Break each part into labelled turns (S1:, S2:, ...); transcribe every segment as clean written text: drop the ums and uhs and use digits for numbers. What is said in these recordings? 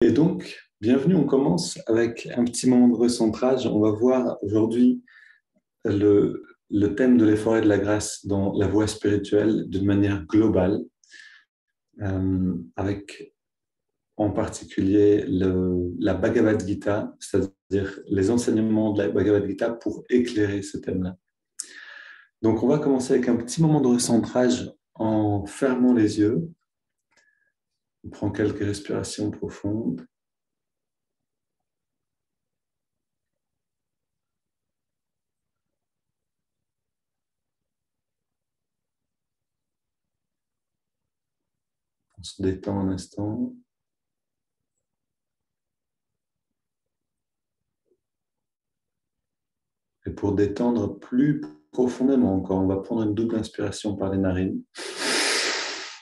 S1: Et donc, bienvenue, on commence avec un petit moment de recentrage. On va voir aujourd'hui le thème de l'effort et de la grâce dans la voie spirituelle d'une manière globale, avec en particulier la Bhagavad Gita, c'est-à-dire les enseignements de la Bhagavad Gita pour éclairer ce thème-là. Donc, on va commencer avec un petit moment de recentrage en fermant les yeux. On prend quelques respirations profondes. On se détend un instant. Et pour détendre plus profondément encore, on va prendre une double inspiration par les narines.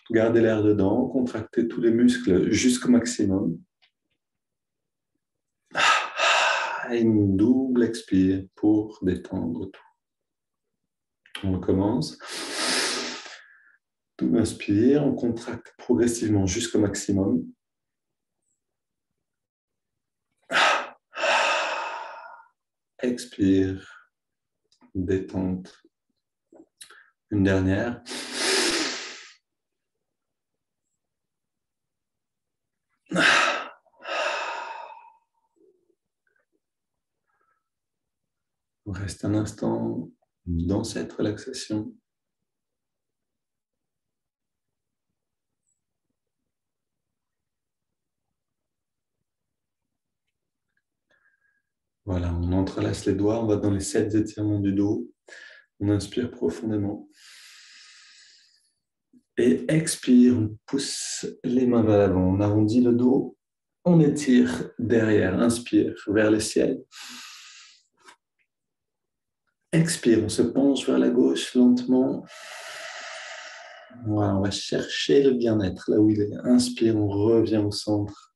S1: Garder l'air dedans, contracter tous les muscles jusqu'au maximum. Et une double expire pour détendre tout. On recommence. Double inspire, on contracte progressivement jusqu'au maximum. Expire, détente. Une dernière. On reste un instant dans cette relaxation. Voilà, on entrelace les doigts, on va dans les 7 étirements du dos. On inspire profondément. Et expire, on pousse les mains vers l'avant. On arrondit le dos, on étire derrière. Inspire vers le ciel. Expire, on se penche vers la gauche lentement. Voilà, on va chercher le bien-être là où il est. Inspire, on revient au centre.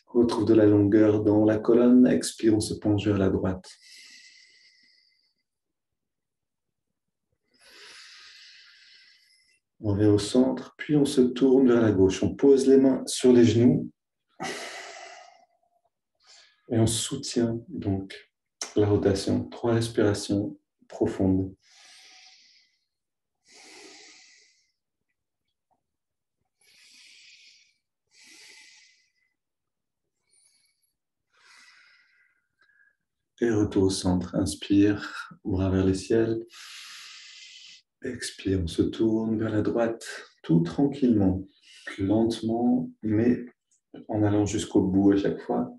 S1: On retrouve de la longueur dans la colonne. Expire, on se penche vers la droite. On revient au centre, puis on se tourne vers la gauche. On pose les mains sur les genoux et on soutient donc la rotation. 3 respirations profondes. Et retour au centre. Inspire, bras vers le ciel. Expire, on se tourne vers la droite, tout tranquillement, lentement, mais en allant jusqu'au bout à chaque fois.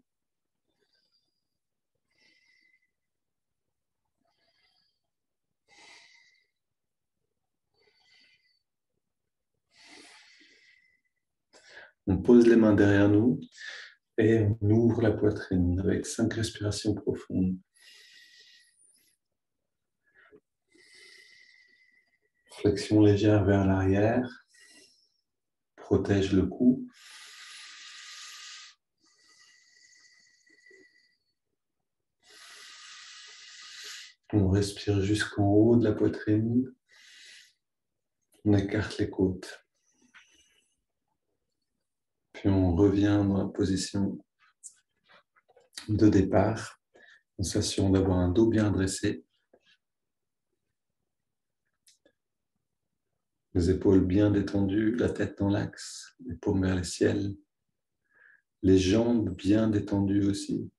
S1: On pose les mains derrière nous et on ouvre la poitrine avec 5 respirations profondes. Flexion légère vers l'arrière. Protège le cou. On respire jusqu'en haut de la poitrine. On écarte les côtes. Puis on revient dans la position de départ en s'assurant d'avoir un dos bien dressé. Les épaules bien détendues, la tête dans l'axe, les paumes vers le ciel. Les jambes bien détendues aussi.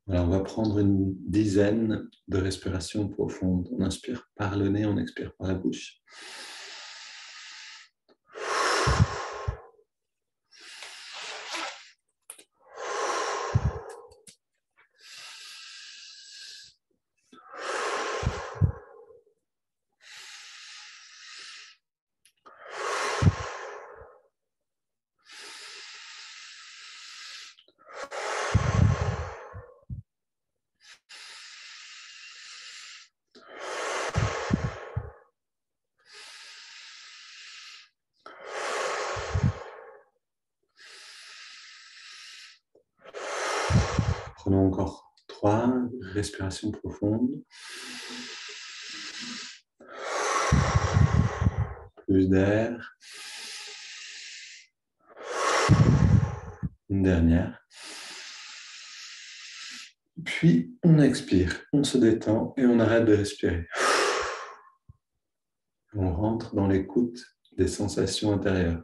S1: Voilà, on va prendre une dizaine de respirations profondes. On inspire par le nez, on expire par la bouche. Prenons encore 3 respirations profondes. plus d'air. Une dernière. Puis, on expire, on se détend et on arrête de respirer. On rentre dans l'écoute des sensations intérieures.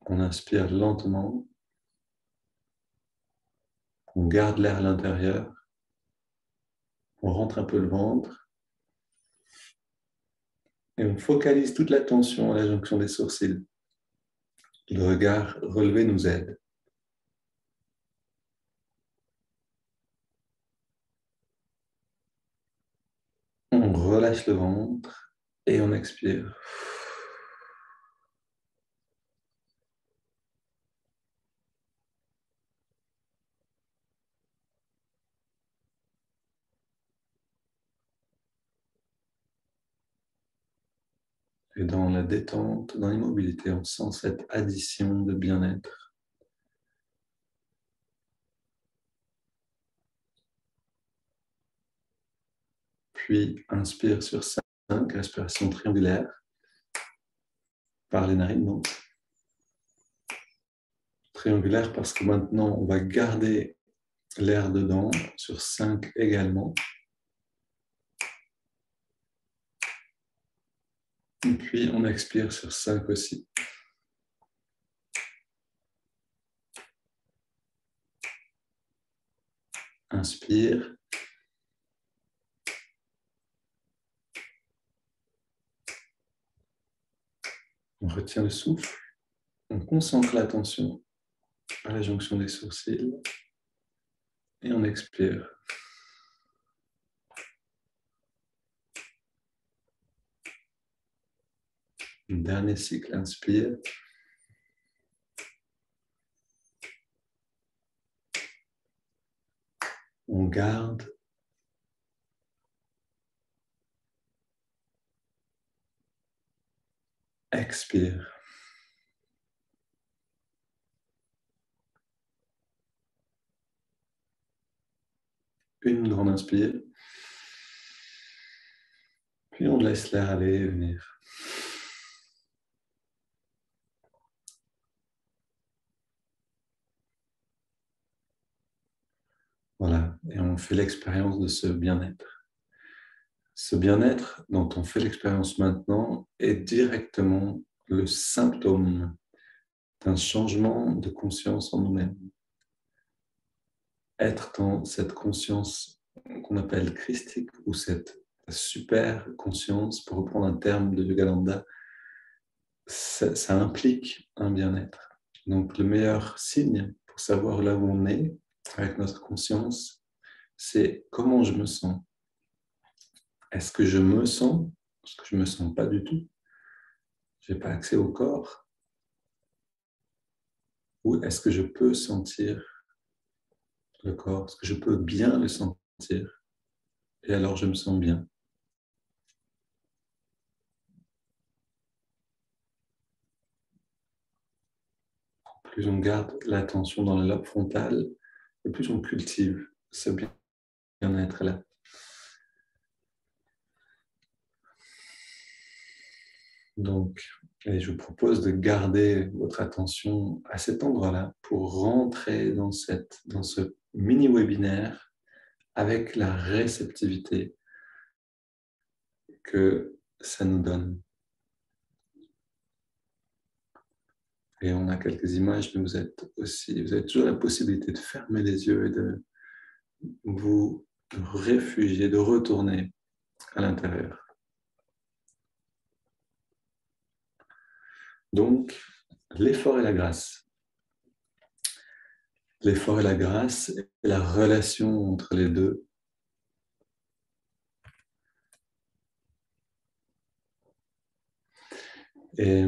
S1: On inspire lentement. On garde l'air à l'intérieur. On rentre un peu le ventre. Et on focalise toute l'attention à la jonction des sourcils. Le regard relevé nous aide. On relâche le ventre et on expire. Et dans la détente, dans l'immobilité, on sent cette addition de bien-être. Puis, inspire sur 5, respiration triangulaire, par les narines, donc. Triangulaire parce que maintenant, on va garder l'air dedans sur 5 également. Et puis, on expire sur 5 aussi. Inspire. On retient le souffle. On concentre l'attention à la jonction des sourcils. Et on expire. Un dernier cycle, inspire. On garde. Expire. Une grande inspire. Puis on laisse l'air aller et venir. Voilà, et on fait l'expérience de ce bien-être. Ce bien-être dont on fait l'expérience maintenant est directement le symptôme d'un changement de conscience en nous-mêmes. Être dans cette conscience qu'on appelle christique ou cette super conscience, pour reprendre un terme de Yogananda, ça implique un bien-être. Donc le meilleur signe pour savoir là où on est avec notre conscience, c'est comment je me sens. Est-ce que je me sens? Est-ce que je ne me sens pas du tout? Je n'ai pas accès au corps? Ou est-ce que je peux sentir le corps? Est-ce que je peux bien le sentir? Et alors je me sens bien. Plus on garde l'attention dans le lobe frontal, et plus on cultive ce bien-être-là. Donc, et je vous propose de garder votre attention à cet endroit-là pour rentrer dans ce mini-webinaire avec la réceptivité que ça nous donne. Et on a quelques images, mais vous avez toujours la possibilité de fermer les yeux et de vous réfugier, de retourner à l'intérieur. Donc, l'effort et la grâce. L'effort et la grâce et la relation entre les deux. Et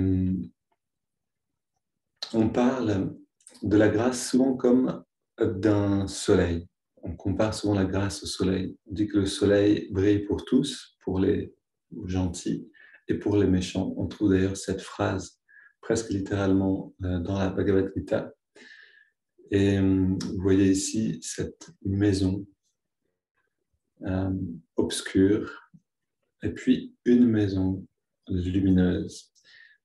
S1: on parle de la grâce souvent comme d'un soleil. on compare souvent la grâce au soleil. On dit que le soleil brille pour tous, pour les gentils et pour les méchants. On trouve d'ailleurs cette phrase presque littéralement dans la Bhagavad Gita. Et vous voyez ici cette maison obscure et puis une maison lumineuse.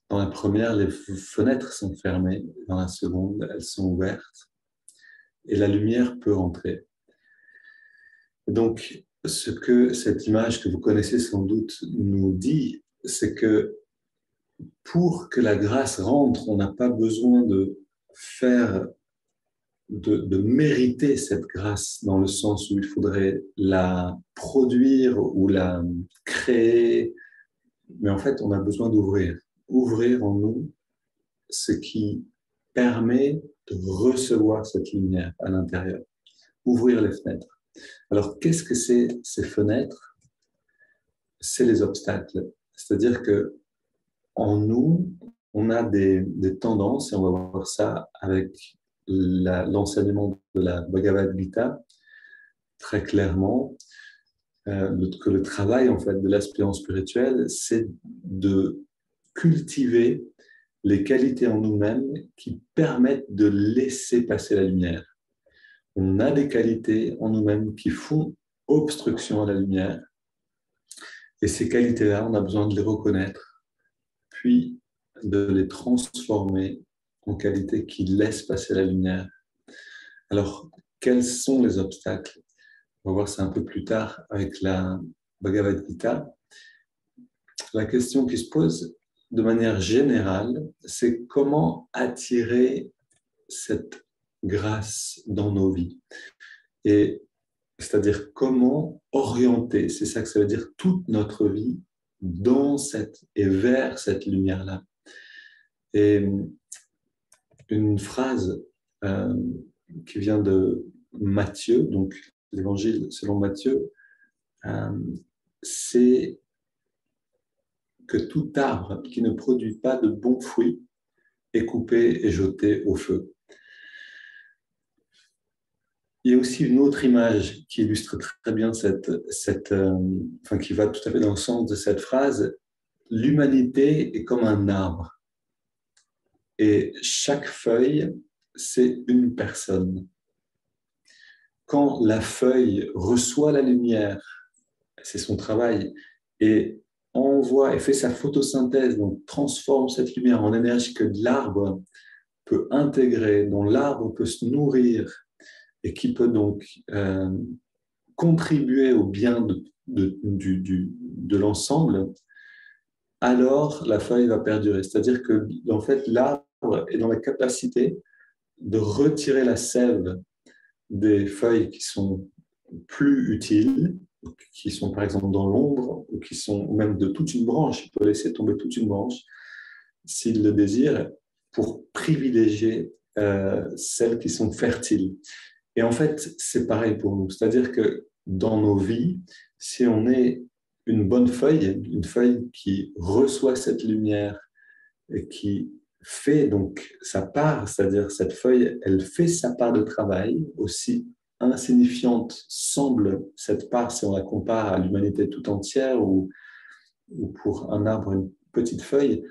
S1: Dans la première, les fenêtres sont fermées. Dans la seconde, elles sont ouvertes et la lumière peut entrer. Donc, ce que cette image que vous connaissez sans doute nous dit, c'est que pour que la grâce rentre, on n'a pas besoin de faire, de mériter cette grâce dans le sens où il faudrait la produire ou la créer, mais en fait, on a besoin d'ouvrir. Ouvrir en nous ce qui permet de recevoir cette lumière à l'intérieur. Ouvrir les fenêtres. Alors, qu'est-ce que c'est ces fenêtres? C'est les obstacles. C'est-à-dire que en nous, on a des tendances, et on va voir ça avec l'enseignement de la Bhagavad Gita, très clairement, que le travail en fait, de l'aspirant spirituel, c'est de cultiver les qualités en nous-mêmes qui permettent de laisser passer la lumière. On a des qualités en nous-mêmes qui font obstruction à la lumière, et ces qualités-là, on a besoin de les reconnaître, puis de les transformer en qualités qui laissent passer la lumière. Alors, quels sont les obstacles? On va voir ça un peu plus tard avec la Bhagavad Gita. La question qui se pose de manière générale, c'est comment attirer cette grâce dans nos vies. Et c'est-à-dire comment orienter, c'est ça que ça veut dire, toute notre vie dans cette et vers cette lumière-là. Et une phrase qui vient de Matthieu, donc l'évangile selon Matthieu, c'est que tout arbre qui ne produit pas de bons fruits est coupé et jeté au feu. Il y a aussi une autre image qui illustre très bien qui va tout à fait dans le sens de cette phrase. L'humanité est comme un arbre et chaque feuille, c'est une personne. Quand la feuille reçoit la lumière, c'est son travail, et envoie et fait sa photosynthèse, donc transforme cette lumière en énergie que l'arbre peut intégrer, dont l'arbre peut se nourrir et qui peut donc contribuer au bien de l'ensemble, alors la feuille va perdurer. C'est-à-dire que, en fait, l'arbre est dans la capacité de retirer la sève des feuilles qui sont plus utiles, qui sont par exemple dans l'ombre, ou qui sont même de toute une branche. Il peut laisser tomber toute une branche, s'il le désire, pour privilégier celles qui sont fertiles. Et en fait, c'est pareil pour nous. C'est-à-dire que dans nos vies, si on est une bonne feuille, une feuille qui reçoit cette lumière et qui fait donc sa part, c'est-à-dire cette feuille, elle fait sa part de travail, aussi insignifiante semble cette part si on la compare à l'humanité tout entière ou pour un arbre, une petite feuille,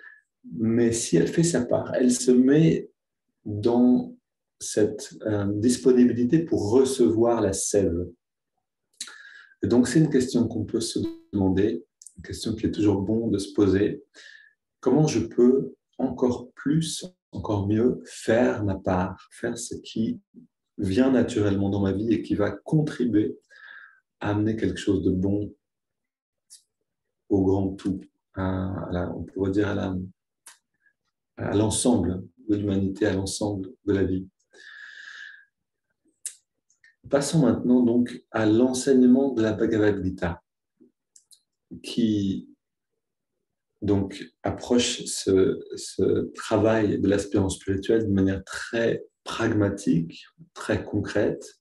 S1: mais si elle fait sa part, elle se met dans cette disponibilité pour recevoir la sève. Et donc, c'est une question qu'on peut se demander, une question qui est toujours bon de se poser. Comment je peux encore plus, encore mieux faire ma part, faire ce qui vient naturellement dans ma vie et qui va contribuer à amener quelque chose de bon au grand tout, on pourrait dire à l'ensemble de l'humanité, à l'ensemble de la vie. Passons maintenant donc à l'enseignement de la Bhagavad Gita, qui donc approche ce travail de l'aspirant spirituel de manière très pragmatique, très concrète,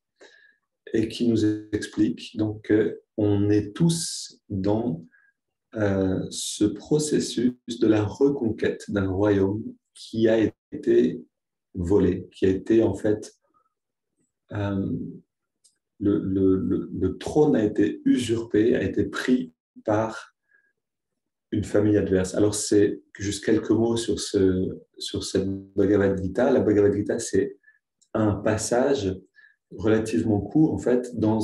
S1: et qui nous explique donc qu'on est tous dans ce processus de la reconquête d'un royaume qui a été volé, qui a été en fait le trône a été usurpé, a été pris par une famille adverse. Alors, c'est juste quelques mots sur cette Bhagavad Gita. La Bhagavad Gita, c'est un passage relativement court, en fait, dans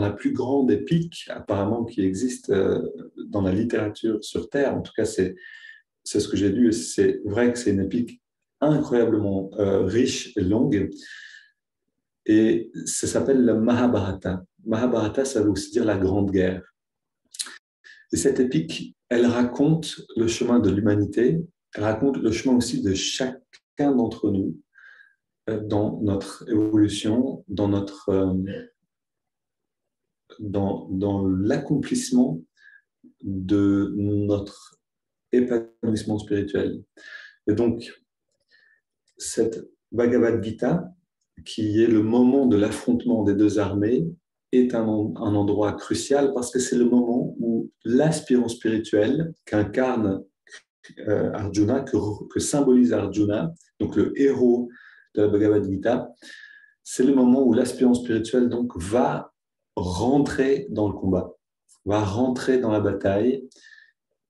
S1: la plus grande épique, apparemment, qui existe dans la littérature sur Terre. En tout cas, c'est ce que j'ai lu. C'est vrai que c'est une épique incroyablement riche et longue. Et ça s'appelle le Mahabharata. Mahabharata, ça veut aussi dire la Grande Guerre. Et cette épique, elle raconte le chemin de l'humanité, elle raconte le chemin aussi de chacun d'entre nous dans notre évolution, dans l'accomplissement de notre épanouissement spirituel. Et donc, cette Bhagavad Gita, qui est le moment de l'affrontement des deux armées, est un endroit crucial parce que c'est le moment où l'aspirant spirituel qu'incarne Arjuna, que symbolise Arjuna, donc le héros de la Bhagavad Gita, c'est le moment où l'aspirant spirituel donc va rentrer dans le combat, va rentrer dans la bataille,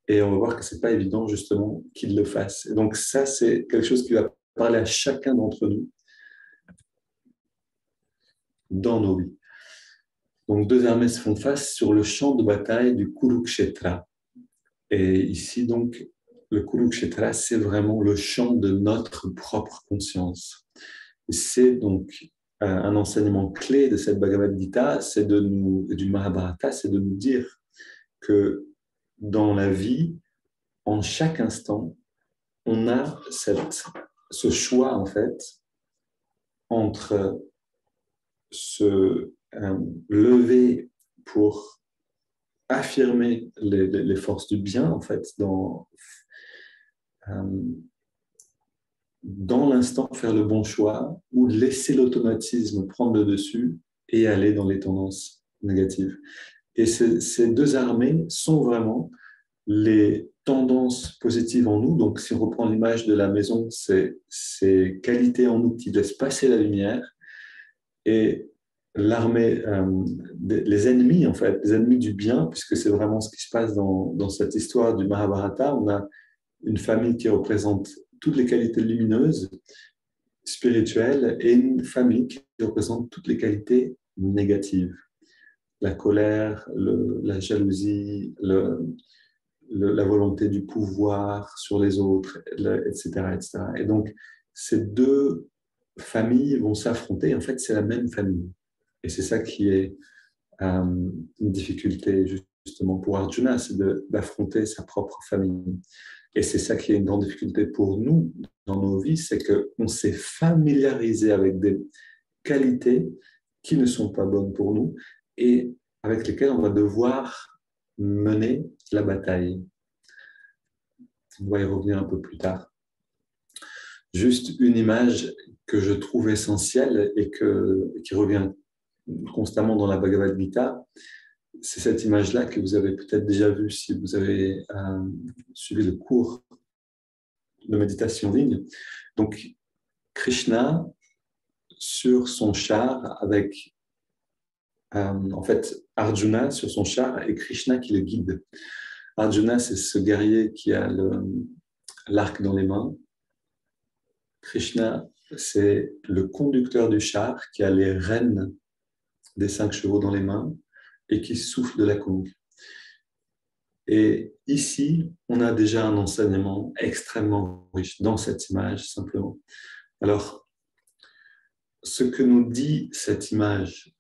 S1: et on va voir que c'est pas évident justement qu'il le fasse. Et donc ça, c'est quelque chose qui va parler à chacun d'entre nous dans nos vies. Donc deux armées se font face sur le champ de bataille du Kurukshetra. Et ici donc, le Kurukshetra, c'est vraiment le champ de notre propre conscience. C'est donc un enseignement clé de cette Bhagavad Gita, du Mahabharata, c'est de nous dire que dans la vie, en chaque instant, on a ce choix en fait entre se lever pour affirmer les forces du bien en fait dans l'instant faire le bon choix ou laisser l'automatisme prendre le dessus et aller dans les tendances négatives. Et ces deux armées sont vraiment les tendances positives en nous. Donc, si on reprend l'image de la maison, c'est ces qualités en nous qui laissent passer la lumière. Et l'armée, les ennemis, en fait, les ennemis du bien, puisque c'est vraiment ce qui se passe dans cette histoire du Mahabharata. On a une famille qui représente toutes les qualités lumineuses, spirituelles, et une famille qui représente toutes les qualités négatives. La colère, la jalousie, la volonté du pouvoir sur les autres, etc., etc. Et donc, ces deux familles vont s'affronter. En fait, c'est la même famille. Et c'est ça qui est une difficulté, justement, pour Arjuna, c'est d'affronter sa propre famille. Et c'est ça qui est une grande difficulté pour nous dans nos vies, c'est qu'on s'est familiarisé avec des qualités qui ne sont pas bonnes pour nous et avec lesquelles on va devoir mener la bataille. On va y revenir un peu plus tard. Juste une image que je trouve essentielle et qui revient constamment dans la Bhagavad Gita, c'est cette image-là que vous avez peut-être déjà vue si vous avez suivi le cours de méditation en ligne. Donc, Krishna sur son char avec, en fait, Arjuna sur son char et Krishna qui le guide. Arjuna, c'est ce guerrier qui a l'arc dans les mains. Krishna, c'est le conducteur du char qui a les rênes des 5 chevaux dans les mains et qui souffle de la conque. Et ici, on a déjà un enseignement extrêmement riche dans cette image, simplement. Alors, ce que nous dit cette image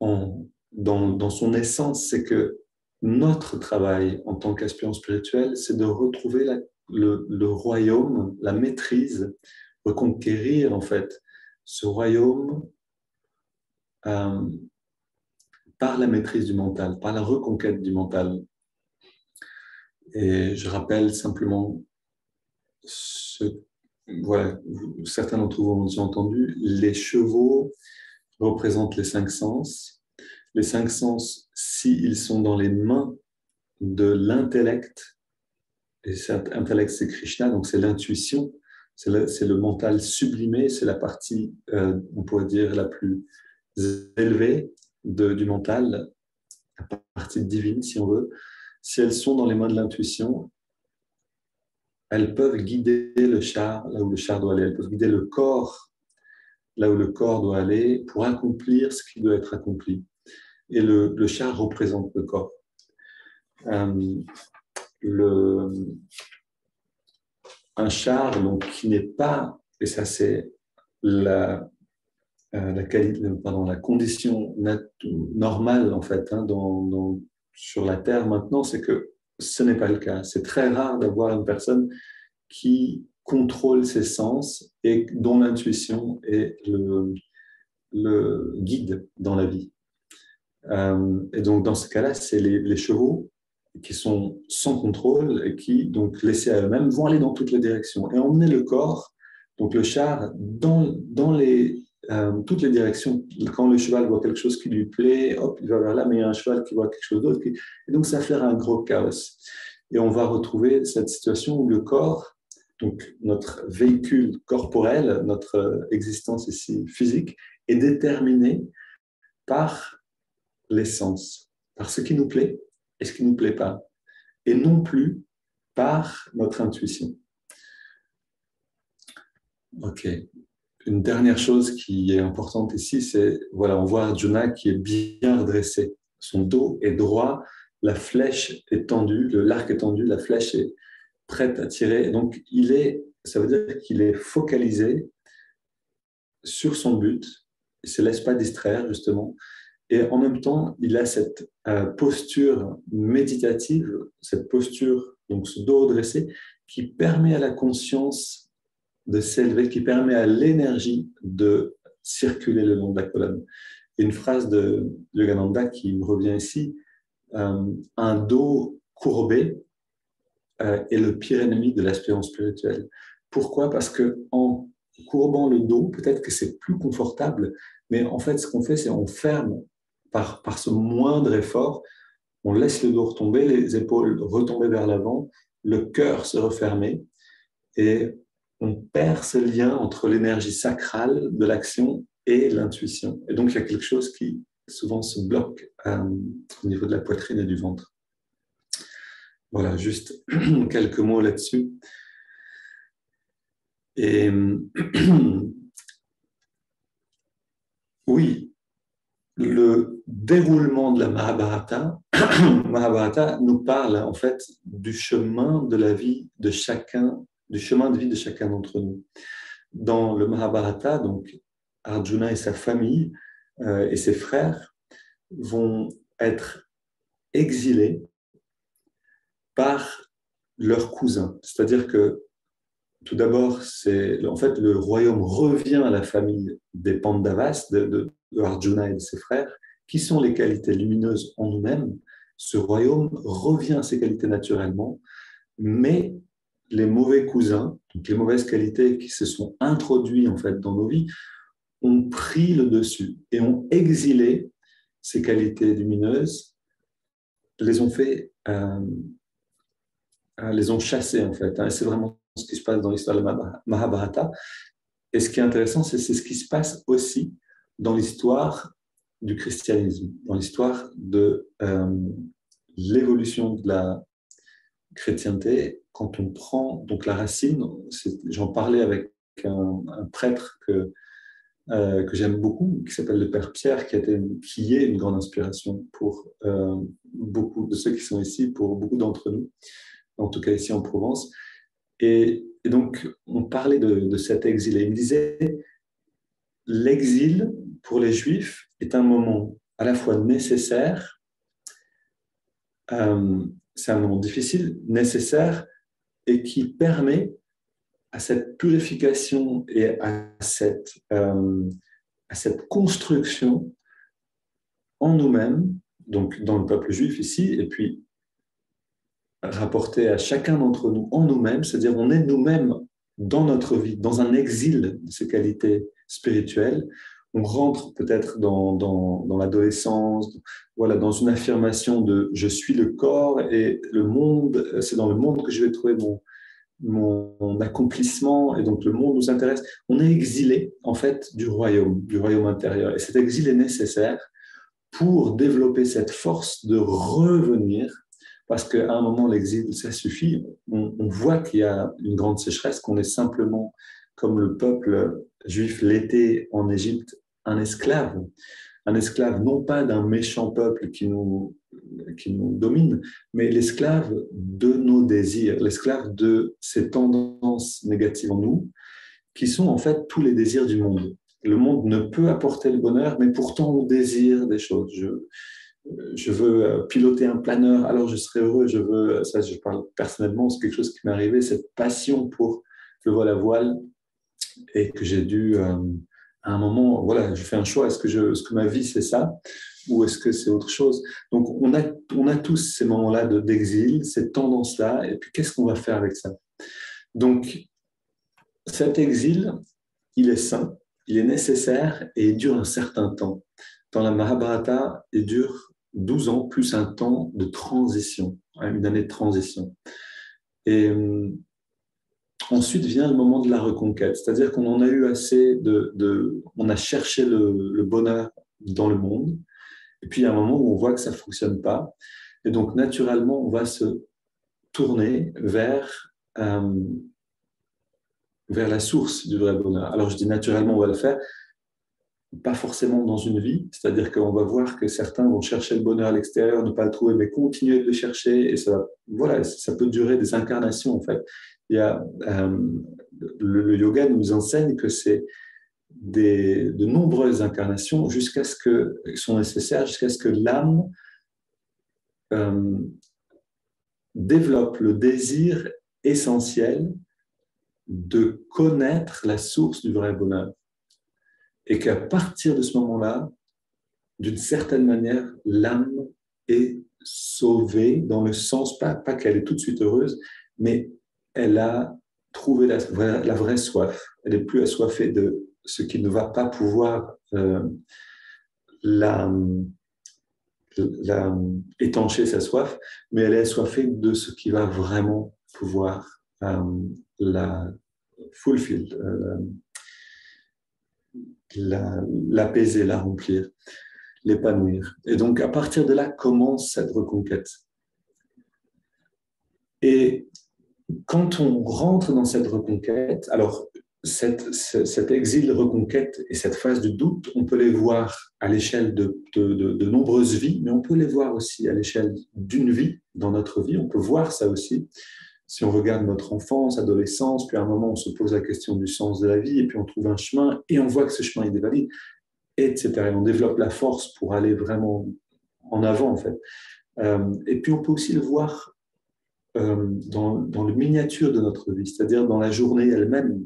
S1: dans son essence, c'est que notre travail en tant qu'aspirant spirituel, c'est de retrouver le royaume, la maîtrise, reconquérir en fait ce royaume par la maîtrise du mental, par la reconquête du mental. Et je rappelle simplement voilà, certains d'entre vous ont déjà entendu, les chevaux représentent les 5 sens. Les 5 sens, s'ils sont dans les mains de l'intellect, et cet intellect c'est Krishna, donc c'est l'intuition, c'est le mental sublimé, c'est la partie, on pourrait dire, la plus élevée, du mental, la partie divine, si on veut, si elles sont dans les mains de l'intuition, elles peuvent guider le char là où le char doit aller. Elles peuvent guider le corps là où le corps doit aller pour accomplir ce qui doit être accompli. Et le char représente le corps. Un char donc, qui n'est pas, et ça c'est la condition normale en fait sur la Terre maintenant, c'est que ce n'est pas le cas. C'est très rare d'avoir une personne qui contrôle ses sens et dont l'intuition est le guide dans la vie. Et donc dans ce cas-là, c'est les chevaux qui sont sans contrôle et qui, donc laissés à eux-mêmes, vont aller dans toutes les directions et emmener le corps, donc le char, dans toutes les directions. Quand le cheval voit quelque chose qui lui plaît, hop, il va vers là, mais il y a un cheval qui voit quelque chose d'autre. Et donc, ça fait un gros chaos. Et on va retrouver cette situation où le corps, donc notre véhicule corporel, notre existence ici physique, est déterminé par les sens, par ce qui nous plaît et ce qui ne nous plaît pas, et non plus par notre intuition. Ok. Une dernière chose qui est importante ici, c'est, voilà, on voit Arjuna qui est bien redressé. Son dos est droit, la flèche est tendue, l'arc est tendu, la flèche est prête à tirer. Donc, ça veut dire qu'il est focalisé sur son but, il ne se laisse pas distraire, justement. Et en même temps, il a cette posture méditative, cette posture, donc ce dos redressé, qui permet à la conscience de s'élever, qui permet à l'énergie de circuler le long de la colonne. Une phrase de Yogananda qui me revient ici, un dos courbé est le pire ennemi de l'aspirant spirituel. Pourquoi? Parce qu'en courbant le dos, peut-être que c'est plus confortable, mais en fait, ce qu'on fait, c'est on ferme par ce moindre effort, on laisse le dos retomber, les épaules retomber vers l'avant, le cœur se refermer, et on perd ce lien entre l'énergie sacrale de l'action et l'intuition. Et donc, il y a quelque chose qui souvent se bloque au niveau de la poitrine et du ventre. Voilà, juste quelques mots là-dessus. Et oui, le déroulement de la Mahabharata nous parle en fait du chemin de la vie de chacun, du chemin de vie de chacun d'entre nous. Dans le Mahabharata, donc Arjuna et sa famille et ses frères vont être exilés par leurs cousins. C'est-à-dire que tout d'abord, en fait, le royaume revient à la famille des Pandavas, de Arjuna et de ses frères, qui sont les qualités lumineuses en nous-mêmes. Ce royaume revient à ses qualités naturellement, mais les mauvais cousins, donc les mauvaises qualités qui se sont introduites en fait dans nos vies, ont pris le dessus et ont exilé ces qualités lumineuses, les ont fait, les ont chassées en fait. Et c'est vraiment ce qui se passe dans l'histoire de Mahabharata. Et ce qui est intéressant, c'est ce qui se passe aussi dans l'histoire du christianisme, dans l'histoire de l'évolution de la chrétienté. Quand on prend donc la racine, j'en parlais avec un prêtre que j'aime beaucoup, qui s'appelle le Père Pierre, qui est une grande inspiration pour beaucoup de ceux qui sont ici, pour beaucoup d'entre nous, en tout cas ici en Provence. Et donc, on parlait de cet exil. Et il me disait, l'exil, pour les Juifs, est un moment à la fois nécessaire, c'est un moment difficile, nécessaire, et qui permet à cette purification et à cette construction en nous-mêmes, donc dans le peuple juif ici, et puis rapporté à chacun d'entre nous en nous-mêmes, c'est-à-dire on est nous-mêmes dans notre vie, dans un exil de ces qualités spirituelles. On rentre peut-être dans l'adolescence, voilà, dans une affirmation de « je suis le corps et le monde, c'est dans le monde que je vais trouver mon accomplissement et donc le monde nous intéresse ». On est exilé en fait du royaume intérieur et cet exil est nécessaire pour développer cette force de revenir, parce qu'à un moment, l'exil, ça suffit. On voit qu'il y a une grande sécheresse, qu'on est simplement, comme le peuple juif l'était en Égypte, un esclave non pas d'un méchant peuple qui nous domine, mais l'esclave de nos désirs, l'esclave de ces tendances négatives en nous, qui sont en fait tous les désirs du monde. Le monde ne peut apporter le bonheur, mais pourtant on désire des choses. Je veux piloter un planeur, alors je serai heureux. Je veux, ça je parle personnellement, c'est quelque chose qui m'est arrivé, cette passion pour le vol à voile, et que j'ai dû, à un moment, voilà, je fais un choix, est-ce que ma vie c'est ça, ou est-ce que c'est autre chose? Donc on a tous ces moments-là d'exil, ces tendances-là, et puis qu'est-ce qu'on va faire avec ça? Donc cet exil, il est sain, il est nécessaire et il dure un certain temps. Dans la Mahabharata, il dure 12 ans plus un temps de transition, une année de transition. Et ensuite vient le moment de la reconquête, c'est-à-dire qu'on en a eu assez on a cherché le bonheur dans le monde, et puis il y a un moment où on voit que ça ne fonctionne pas, et donc naturellement on va se tourner vers la source du vrai bonheur. Alors je dis naturellement on va le faire, pas forcément dans une vie, c'est-à-dire qu'on va voir que certains vont chercher le bonheur à l'extérieur, ne pas le trouver, mais continuer de le chercher, et ça, voilà, ça peut durer des incarnations en fait. Il y a, le yoga nous enseigne que c'est de nombreuses incarnations jusqu'à ce que sont nécessaires, jusqu'à ce que l'âme euh, développe le désir essentiel de connaître la source du vrai bonheur. Et qu'à partir de ce moment-là, d'une certaine manière, l'âme est sauvée dans le sens, pas qu'elle est tout de suite heureuse, mais elle a trouvé la vraie soif. Elle n'est plus assoiffée de ce qui ne va pas pouvoir la, étancher sa soif, mais elle est assoiffée de ce qui va vraiment pouvoir la fulfill, l'apaiser, la remplir, l'épanouir. Et donc, à partir de là, commence cette reconquête. Et quand on rentre dans cette reconquête, alors cet exil-reconquête et cette phase du doute, on peut les voir à l'échelle de nombreuses vies, mais on peut les voir aussi à l'échelle d'une vie, dans notre vie. On peut voir ça aussi. Si on regarde notre enfance, adolescence, puis à un moment, on se pose la question du sens de la vie, et puis on trouve un chemin, et on voit que ce chemin est valide, etc. Et on développe la force pour aller vraiment en avant, en fait. Et puis on peut aussi le voir dans le miniature de notre vie, c'est-à-dire dans la journée elle-même.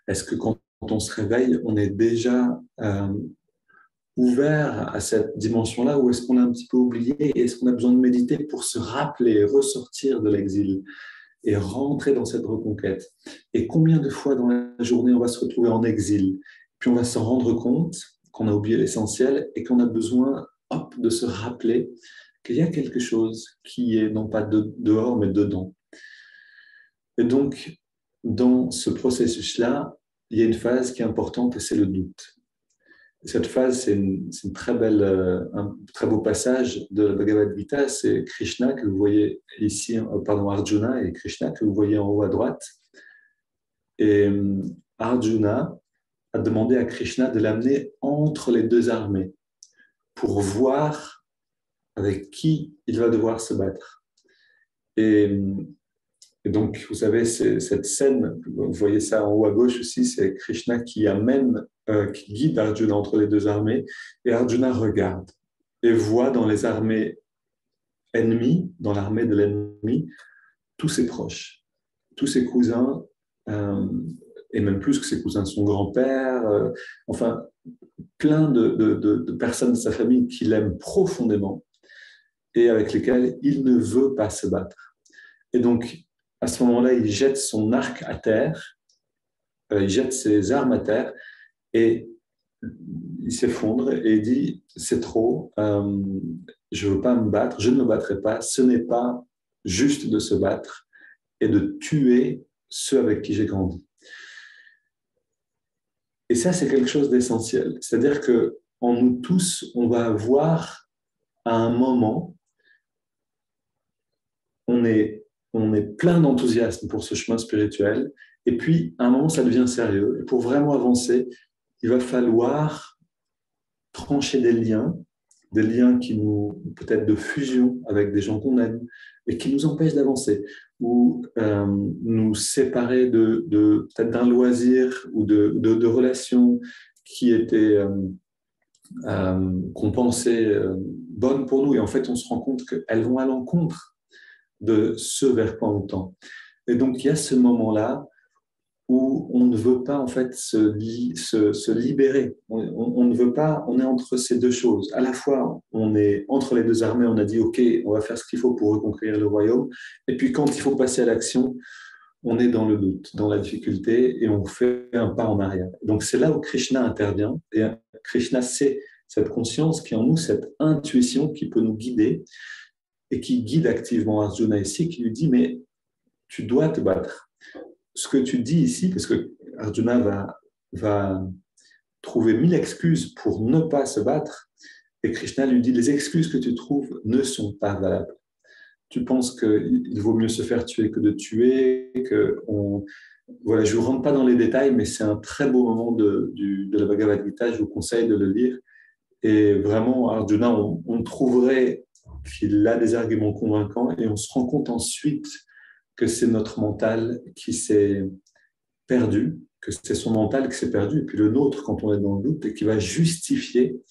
S1: Est-ce que quand on se réveille, on est déjà ouvert à cette dimension-là, ou est-ce qu'on a un petit peu oublié, et est-ce qu'on a besoin de méditer pour se rappeler, ressortir de l'exil et rentrer dans cette reconquête? Et combien de fois dans la journée on va se retrouver en exil, puis on va se rendre compte qu'on a oublié l'essentiel et qu'on a besoin de se rappeler qu'il y a quelque chose qui est non pas dehors, mais dedans. Et donc, dans ce processus-là, il y a une phase qui est importante, et c'est le doute. Cette phase, c'est une très belle, un très beau passage de la Bhagavad Gita. C'est Krishna que vous voyez ici, pardon, Arjuna et Krishna que vous voyez en haut à droite. Et Arjuna a demandé à Krishna de l'amener entre les deux armées pour voir avec qui il va devoir se battre. Et donc, vous savez, cette scène, vous voyez ça en haut à gauche aussi, c'est Krishna qui qui guide Arjuna entre les deux armées, et Arjuna regarde et voit dans les armées ennemies, dans l'armée de l'ennemi, tous ses proches, tous ses cousins, et même plus que ses cousins, son grand-père, enfin, plein de personnes de sa famille qu'il aime profondément et avec lesquelles il ne veut pas se battre. Et donc, à ce moment-là, il jette son arc à terre, il jette ses armes à terre, et il s'effondre et il dit « c'est trop, je ne veux pas me battre, je ne me battrai pas, ce n'est pas juste de se battre et de tuer ceux avec qui j'ai grandi ». Et ça, c'est quelque chose d'essentiel. C'est-à-dire que en nous tous, on va avoir à un moment, on est plein d'enthousiasme pour ce chemin spirituel, et puis à un moment, ça devient sérieux. Et pour vraiment avancer, il va falloir trancher des liens qui nous, peut-être de fusion avec des gens qu'on aime et qui nous empêchent d'avancer, ou nous séparer peut-être d'un loisir ou de relations qui étaient, qu'on pensait bonnes pour nous, et en fait, on se rend compte qu'elles vont à l'encontre de ce vers quoi on tend. Et donc, il y a ce moment-là où on ne veut pas en fait se libérer. On ne veut pas, on est entre ces deux choses. À la fois, on est entre les deux armées, on a dit, OK, on va faire ce qu'il faut pour reconquérir le royaume. Et puis quand il faut passer à l'action, on est dans le doute, dans la difficulté, et on fait un pas en arrière. Donc c'est là où Krishna intervient. Et Krishna, c'est cette conscience qui est en nous, cette intuition qui peut nous guider et qui guide activement Arjuna ici, qui lui dit, mais tu dois te battre. Ce que tu dis ici, parce que Arjuna va trouver 1000 excuses pour ne pas se battre, et Krishna lui dit, les excuses que tu trouves ne sont pas valables. Tu penses qu'il vaut mieux se faire tuer que de tuer, voilà, je ne rentre pas dans les détails, mais c'est un très beau moment de la Bhagavad Gita, je vous conseille de le lire. Et vraiment, Arjuna, on trouverait qu'il a des arguments convaincants, et on se rend compte ensuite que c'est notre mental qui s'est perdu, que c'est son mental qui s'est perdu, et puis le nôtre, quand on est dans le doute, et qui va justifier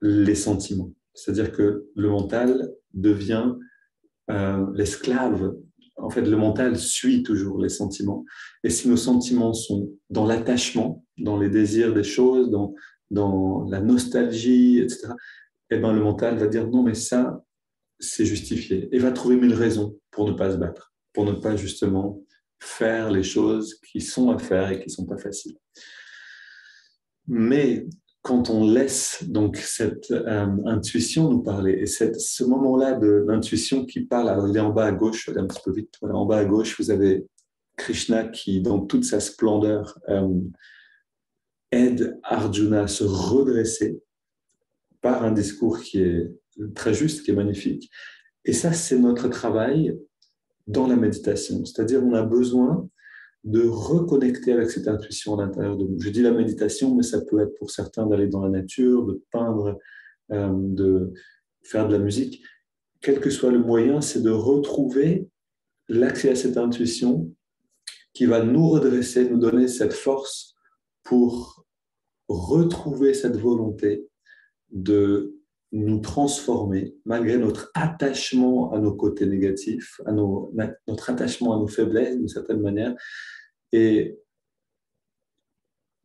S1: les sentiments. C'est-à-dire que le mental devient l'esclave. En fait, le mental suit toujours les sentiments. Et si nos sentiments sont dans l'attachement, dans les désirs des choses, dans la nostalgie, etc., eh ben, le mental va dire non, mais ça, c'est justifié. Et va trouver 1000 raisons pour ne pas se battre, pour ne pas justement faire les choses qui sont à faire et qui ne sont pas faciles. Mais quand on laisse donc cette intuition nous parler, et ce moment-là de l'intuition qui parle, alors il est en bas à gauche, je vais aller un petit peu vite, voilà, en bas à gauche, vous avez Krishna qui, dans toute sa splendeur, aide Arjuna à se redresser par un discours qui est très juste, qui est magnifique. Et ça, c'est notre travail dans la méditation. C'est-à-dire, on a besoin de reconnecter avec cette intuition à l'intérieur de nous. Je dis la méditation, mais ça peut être pour certains d'aller dans la nature, de peindre, de faire de la musique. Quel que soit le moyen, c'est de retrouver l'accès à cette intuition qui va nous redresser, nous donner cette force pour retrouver cette volonté de nous transformer malgré notre attachement à nos côtés négatifs, notre attachement à nos faiblesses d'une certaine manière, et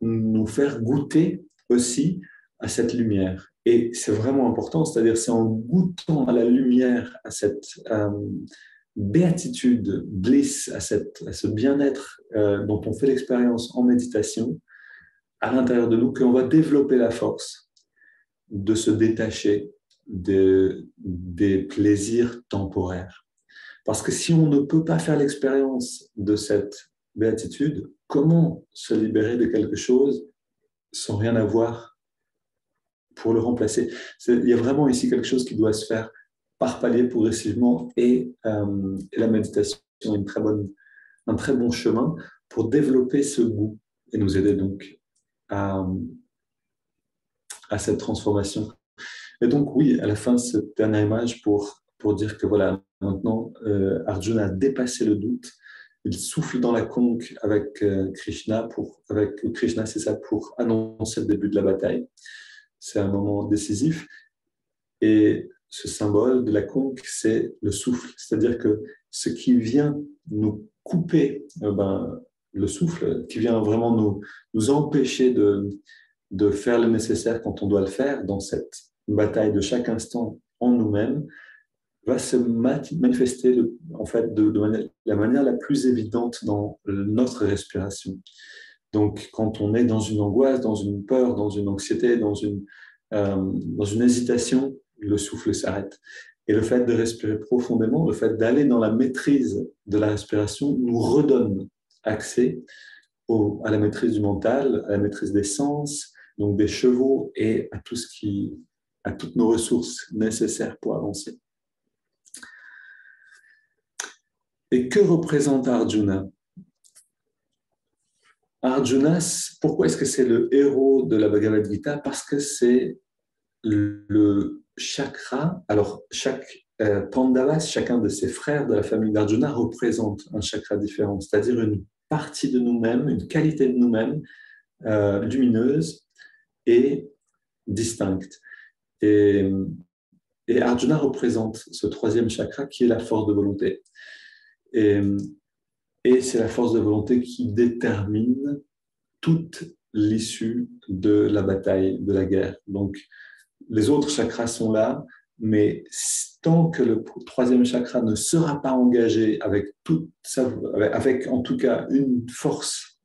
S1: nous faire goûter aussi à cette lumière. Et c'est vraiment important, c'est-à-dire c'est en goûtant à la lumière, à cette béatitude, bliss, à ce bien-être dont on fait l'expérience en méditation, à l'intérieur de nous, qu'on va développer la force de se détacher des plaisirs temporaires. Parce que si on ne peut pas faire l'expérience de cette béatitude, comment se libérer de quelque chose sans rien avoir pour le remplacer? Il y a vraiment ici quelque chose qui doit se faire par palier progressivement, et la méditation est un très bon chemin pour développer ce goût et nous aider donc à cette transformation. Et donc oui, à la fin, cette dernière image pour dire que voilà, maintenant, Arjuna a dépassé le doute. Il souffle dans la conque avec Krishna, c'est ça, pour annoncer le début de la bataille. C'est un moment décisif. Et ce symbole de la conque, c'est le souffle. C'est-à-dire que ce qui vient nous couper le souffle, qui vient vraiment nous empêcher de faire le nécessaire quand on doit le faire dans cette bataille de chaque instant en nous-mêmes, va se manifester en fait la manière la plus évidente dans notre respiration. Donc, quand on est dans une angoisse, dans une peur, dans une anxiété, dans une hésitation, le souffle s'arrête. Et le fait de respirer profondément, le fait d'aller dans la maîtrise de la respiration nous redonne accès à la maîtrise du mental, à la maîtrise des sens, donc des chevaux et à toutes nos ressources nécessaires pour avancer. Et que représente Arjuna? Arjuna, pourquoi est-ce que c'est le héros de la Bhagavad Gita? Parce que c'est le chakra. Alors, chaque Pandavas, chacun de ses frères de la famille d'Arjuna, représente un chakra différent, c'est-à-dire une partie de nous-mêmes, une qualité de nous-mêmes lumineuse et distincte. Et Arjuna représente ce troisième chakra qui est la force de volonté. Et c'est la force de volonté qui détermine toute l'issue de la bataille, de la guerre. Donc, les autres chakras sont là, mais tant que le troisième chakra ne sera pas engagé avec en tout cas une force,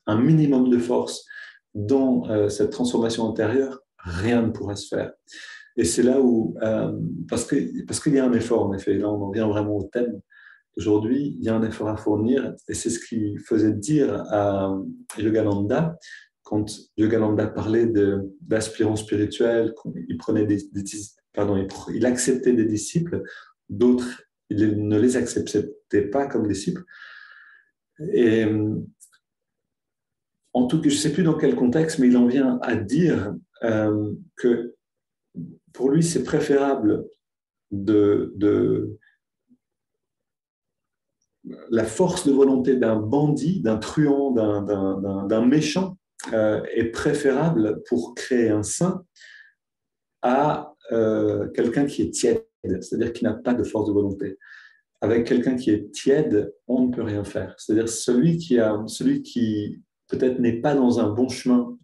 S1: un minimum de force dans cette transformation intérieure, rien ne pourra se faire. Et c'est là où, parce qu'il y a un effort, en effet, là on en vient vraiment au thème. Aujourd'hui, il y a un effort à fournir, et c'est ce qu'il faisait dire à Yogananda quand Yogananda parlait d'aspirants spirituels. Il acceptait des disciples, d'autres, il ne les acceptait pas comme disciples. Et en tout cas, je ne sais plus dans quel contexte, mais il en vient à dire que pour lui, c'est préférable la force de volonté d'un bandit, d'un truand, d'un méchant est préférable pour créer un saint à quelqu'un qui est tiède, c'est-à-dire qui n'a pas de force de volonté. Avec quelqu'un qui est tiède, on ne peut rien faire. C'est-à-dire celui qui peut-être n'est pas dans un bon chemin,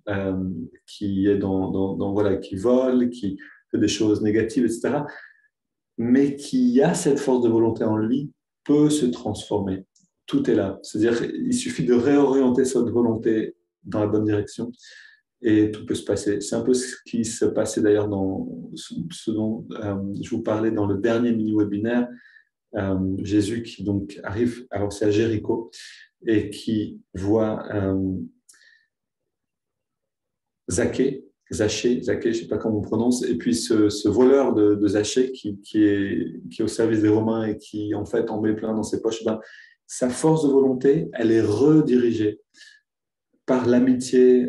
S1: qui est voilà, qui vole, qui fait des choses négatives, etc., mais qui a cette force de volonté en lui, peut se transformer. Tout est là. C'est-à-dire il suffit de réorienter cette volonté dans la bonne direction et tout peut se passer. C'est un peu ce qui se passait d'ailleurs dans ce dont je vous parlais dans le dernier mini-webinaire. Jésus qui donc arrive, alors c'est à Jéricho, et qui voit Zaché, je ne sais pas comment on prononce, et puis ce voleur de Zaché qui est au service des Romains et qui en fait en met plein dans ses poches, sa force de volonté, elle est redirigée par l'amitié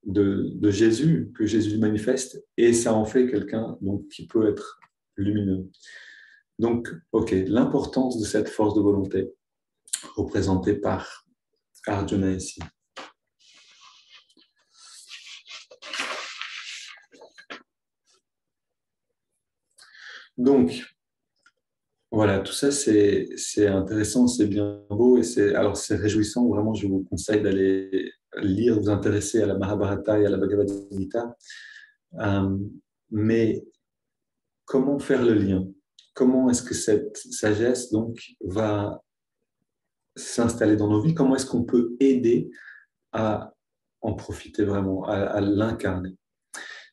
S1: de Jésus, que Jésus manifeste, et ça en fait quelqu'un donc, qui peut être lumineux. Donc, ok, l'importance de cette force de volonté représentée par Arjuna ici. Donc, voilà, tout ça c'est intéressant, c'est bien beau et c'est réjouissant. Vraiment, je vous conseille d'aller lire, vous intéresser à la Mahabharata et à la Bhagavad Gita. Mais comment faire le lien? Comment est-ce que cette sagesse donc va s'installer dans nos vies? Comment est-ce qu'on peut aider à en profiter vraiment, à l'incarner?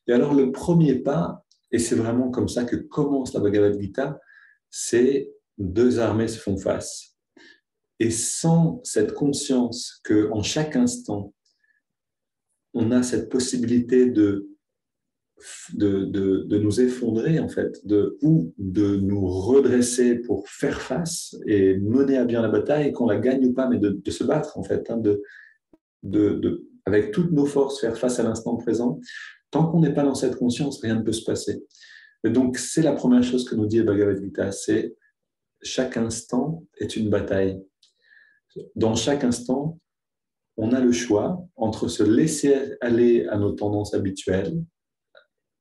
S1: Et alors le premier pas, et c'est vraiment comme ça que commence la Bhagavad Gita, c'est deux armées se font face. Et sans cette conscience qu'en chaque instant, on a cette possibilité de nous effondrer, en fait, ou de nous redresser pour faire face et mener à bien la bataille, qu'on la gagne ou pas, mais de se battre, en fait, hein, avec toutes nos forces, faire face à l'instant présent. Tant qu'on n'est pas dans cette conscience, rien ne peut se passer. Et donc, c'est la première chose que nous dit le Bhagavad Gita, c'est chaque instant est une bataille. Dans chaque instant, on a le choix entre se laisser aller à nos tendances habituelles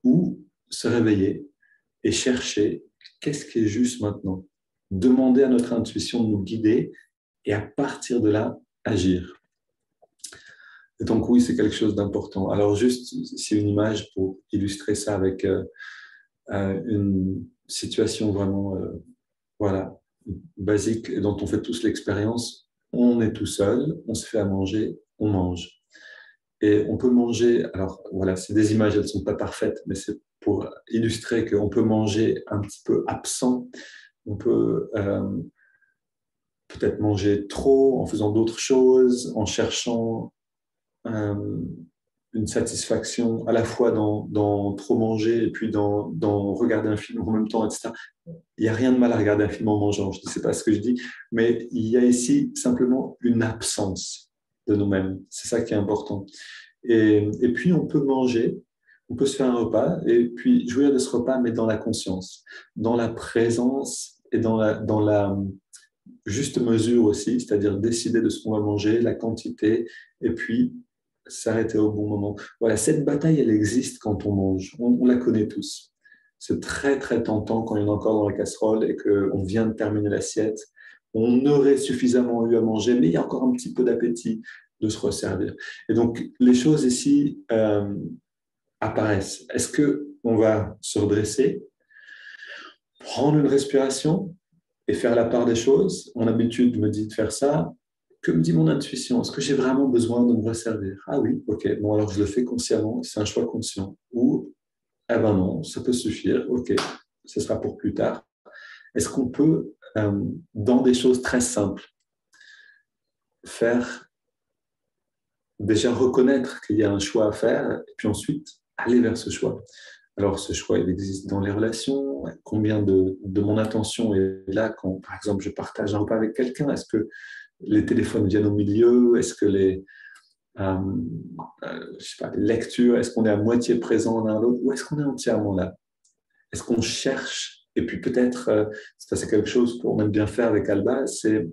S1: ou se réveiller et chercher qu'est-ce qui est juste maintenant. Demander à notre intuition de nous guider et à partir de là, agir. Et donc oui, c'est quelque chose d'important. Alors juste, c'est une image pour illustrer ça avec une situation vraiment voilà, basique et dont on fait tous l'expérience. On est tout seul, on se fait à manger, on mange. Et on peut manger, alors voilà, c'est des images, elles ne sont pas parfaites, mais c'est pour illustrer qu'on peut manger un petit peu absent, on peut peut-être manger trop en faisant d'autres choses, en cherchant une satisfaction à la fois dans trop manger et puis dans regarder un film en même temps, etc. Il n'y a rien de mal à regarder un film en mangeant, je ne sais pas ce que je dis, mais il y a ici simplement une absence de nous-mêmes. C'est ça qui est important. Et puis, on peut manger, on peut se faire un repas et puis jouir de ce repas, mais dans la conscience, dans la présence et dans la juste mesure aussi, c'est-à-dire décider de ce qu'on va manger, la quantité, et puis s'arrêter au bon moment. Voilà, cette bataille, elle existe quand on mange. On la connaît tous. C'est très, très tentant quand il y en a encore dans la casserole et qu'on vient de terminer l'assiette. On aurait suffisamment eu à manger, mais il y a encore un petit peu d'appétit de se resservir. Et donc, les choses ici apparaissent. Est-ce qu'on va se redresser, prendre une respiration et faire la part des choses? Mon habitude me dit de faire ça. Que me dit mon intuition? Est-ce que j'ai vraiment besoin de me resservir? Ah oui, ok, bon alors je le fais consciemment, c'est un choix conscient. Ou, eh ben non, ça peut suffire, ok, ce sera pour plus tard. Est-ce qu'on peut, dans des choses très simples, faire, déjà reconnaître qu'il y a un choix à faire, et puis ensuite aller vers ce choix? Alors ce choix, il existe dans les relations. Combien de mon attention est là quand, par exemple, je partage un repas avec quelqu'un? Est-ce que les téléphones viennent au milieu? Est-ce que euh, je sais pas, les lectures, est-ce qu'on est à moitié présent l'un à l'autre ou est-ce qu'on est entièrement là? Est-ce qu'on cherche? Et puis peut-être, ça c'est quelque chose qu'on aime bien faire avec Alba, c'est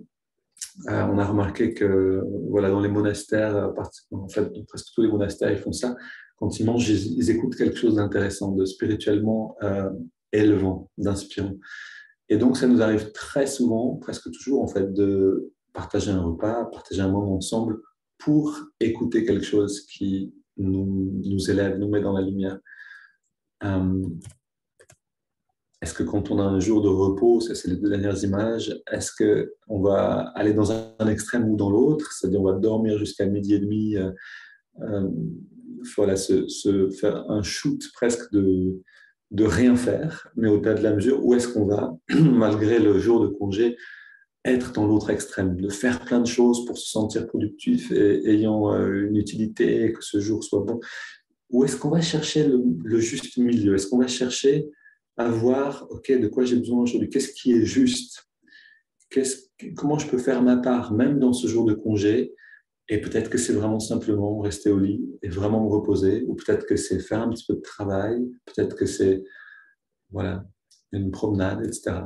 S1: on a remarqué que voilà, dans les monastères, en fait, presque tous les monastères, ils font ça. Quand ils mangent, ils écoutent quelque chose d'intéressant, de spirituellement élevant, d'inspirant. Et donc, ça nous arrive très souvent, presque toujours, en fait, de partager un repas, partager un moment ensemble pour écouter quelque chose qui nous élève, nous met dans la lumière. Est-ce que quand on a un jour de repos, ça c'est les deux dernières images, est-ce qu'on va aller dans un extrême ou dans l'autre? C'est-à-dire on va dormir jusqu'à midi et demi, voilà, se faire un shoot presque de rien faire, mais au-delà de la mesure, où est-ce qu'on va, malgré le jour de congé, être dans l'autre extrême, de faire plein de choses pour se sentir productif et ayant une utilité, que ce jour soit bon. Où est-ce qu'on va chercher le juste milieu? Est-ce qu'on va chercher à voir, OK, de quoi j'ai besoin aujourd'hui? Qu'est-ce qui est juste? Comment je peux faire ma part, même dans ce jour de congé? Et peut-être que c'est vraiment simplement rester au lit et vraiment me reposer, ou peut-être que c'est faire un petit peu de travail, peut-être que c'est voilà, une promenade, etc.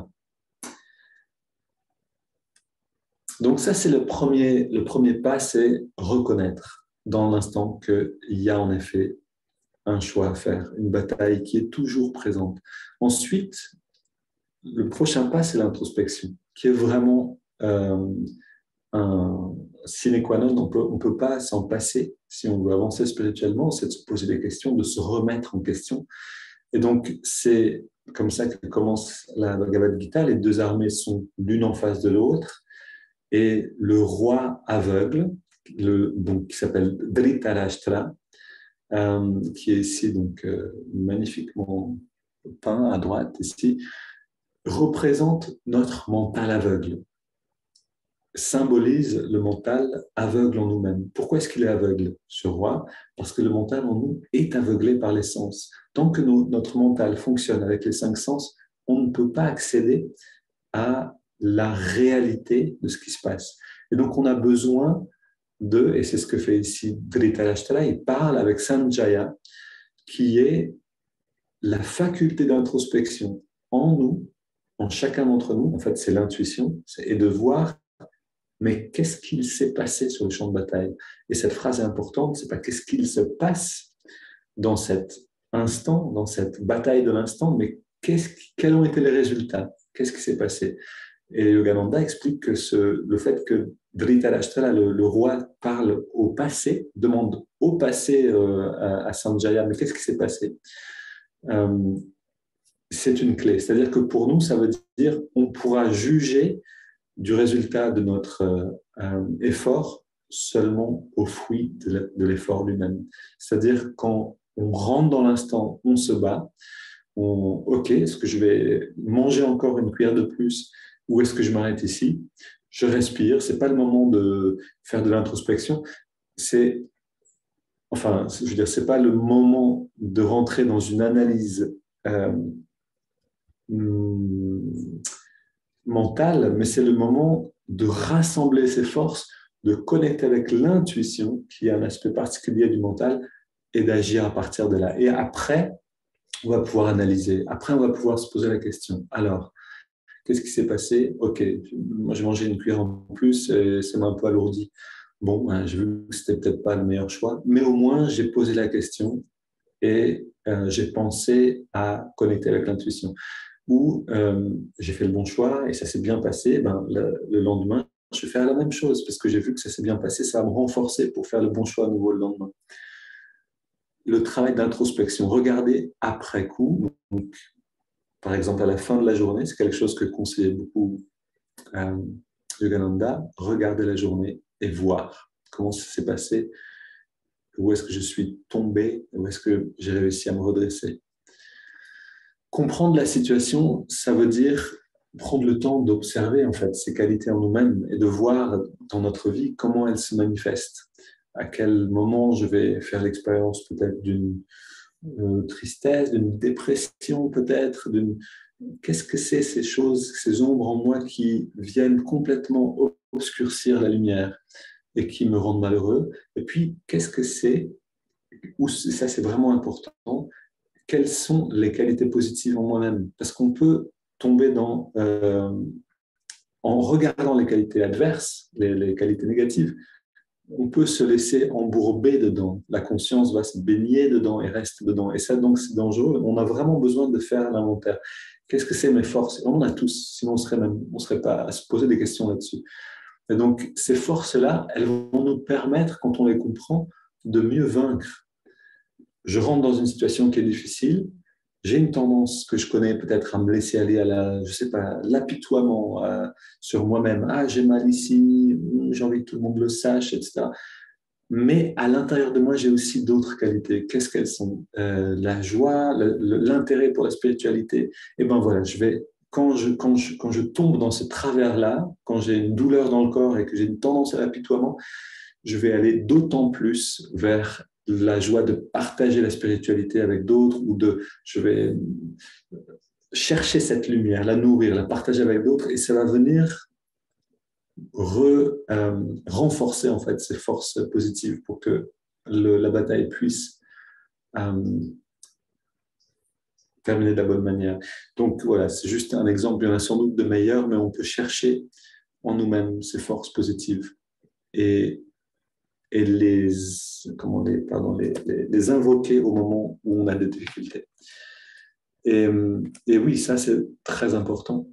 S1: Donc ça, c'est le premier pas, c'est reconnaître dans l'instant qu'il y a en effet un choix à faire, une bataille qui est toujours présente. Ensuite, le prochain pas, c'est l'introspection, qui est vraiment un sine qua non. On ne peut pas s'en passer si on veut avancer spirituellement, c'est de se poser des questions, de se remettre en question. Et donc, c'est comme ça que commence la Bhagavad Gita. Les deux armées sont l'une en face de l'autre. Et le roi aveugle, donc, qui s'appelle Dhritarashtra, qui est ici donc magnifiquement peint à droite ici, représente notre mental aveugle, symbolise le mental aveugle en nous-mêmes. Pourquoi est-ce qu'il est aveugle, ce roi? Parce que le mental en nous est aveuglé par les sens. Tant que notre mental fonctionne avec les 5 sens, on ne peut pas accéder à la réalité de ce qui se passe. Et donc, on a besoin et c'est ce que fait ici Dhritarashtra, il parle avec Sanjaya, qui est la faculté d'introspection en nous, en chacun d'entre nous. En fait, c'est l'intuition, et de voir, mais qu'est-ce qu'il s'est passé sur le champ de bataille? Et cette phrase est importante, c'est pas qu'est-ce qu'il se passe dans cet instant, dans cette bataille de l'instant, mais quels ont été les résultats? Qu'est-ce qui s'est passé? Et Yogananda explique que le fait que Dhritarashtra, le roi, parle au passé, demande au passé à Sanjaya, mais qu'est-ce qui s'est passé? C'est une clé. C'est-à-dire que pour nous, ça veut dire on pourra juger du résultat de notre effort seulement au fruit de l'effort lui-même. C'est-à-dire quand on rentre dans l'instant, on se bat, OK, est-ce que je vais manger encore une cuillère de plus ou est-ce que je m'arrête ici? Je respire, ce n'est pas le moment de faire de l'introspection. C'est enfin, je veux dire, c'est pas le moment de rentrer dans une analyse euh, mentale, mais c'est le moment de rassembler ses forces, de connecter avec l'intuition, qui est un aspect particulier du mental, et d'agir à partir de là. Et après, on va pouvoir analyser. Après, on va pouvoir se poser la question. Alors, qu'est-ce qui s'est passé? Ok, moi j'ai mangé une cuillère en plus et ça m'a un peu alourdi. Bon, hein, j'ai vu que c'était peut-être pas le meilleur choix, mais au moins j'ai posé la question et j'ai pensé à connecter avec l'intuition. Ou j'ai fait le bon choix et ça s'est bien passé. Ben, le lendemain, je vais faire la même chose parce que j'ai vu que ça s'est bien passé. Ça va me renforcer pour faire le bon choix à nouveau le lendemain. Le travail d'introspection, regarder après coup. Donc, par exemple, à la fin de la journée, c'est quelque chose que conseillait beaucoup Yogananda, regarder la journée et voir comment ça s'est passé, où est-ce que je suis tombé, où est-ce que j'ai réussi à me redresser. Comprendre la situation, ça veut dire prendre le temps d'observer en fait ces qualités en nous-mêmes et de voir dans notre vie comment elles se manifestent. À quel moment je vais faire l'expérience peut-être d'une tristesse, d'une dépression peut-être, d'une... Qu'est-ce que c'est ces choses, ces ombres en moi qui viennent complètement obscurcir la lumière et qui me rendent malheureux? Et puis, qu'est-ce que c'est, ou ça c'est vraiment important, quelles sont les qualités positives en moi-même? Parce qu'on peut tomber dans, en regardant les qualités adverses, les qualités négatives, on peut se laisser embourber dedans. La conscience va se baigner dedans et reste dedans. Et ça, donc, c'est dangereux. On a vraiment besoin de faire l'inventaire. Qu'est-ce que c'est mes forces? On en a tous, sinon on serait pas à se poser des questions là-dessus. Et donc, ces forces-là, elles vont nous permettre, quand on les comprend, de mieux vaincre. Je rentre dans une situation qui est difficile, j'ai une tendance que je connais peut-être à me laisser aller à la, je sais pas, l'apitoiement sur moi-même. Ah, j'ai mal ici, j'ai envie que tout le monde le sache, etc. Mais à l'intérieur de moi, j'ai aussi d'autres qualités. Qu'est-ce qu'elles sont? La joie, l'intérêt pour la spiritualité. Et ben voilà, je vais, quand je tombe dans ce travers-là, quand j'ai une douleur dans le corps et que j'ai une tendance à l'apitoiement, je vais aller d'autant plus vers la joie de partager la spiritualité avec d'autres ou je vais chercher cette lumière, la nourrir, la partager avec d'autres et ça va venir renforcer en fait ces forces positives pour que la bataille puisse euh, terminer de la bonne manière. Donc voilà, c'est juste un exemple, il y en a sans doute de meilleurs, mais on peut chercher en nous-mêmes ces forces positives et, et les invoquer au moment où on a des difficultés. Et, et oui, ça c'est très important.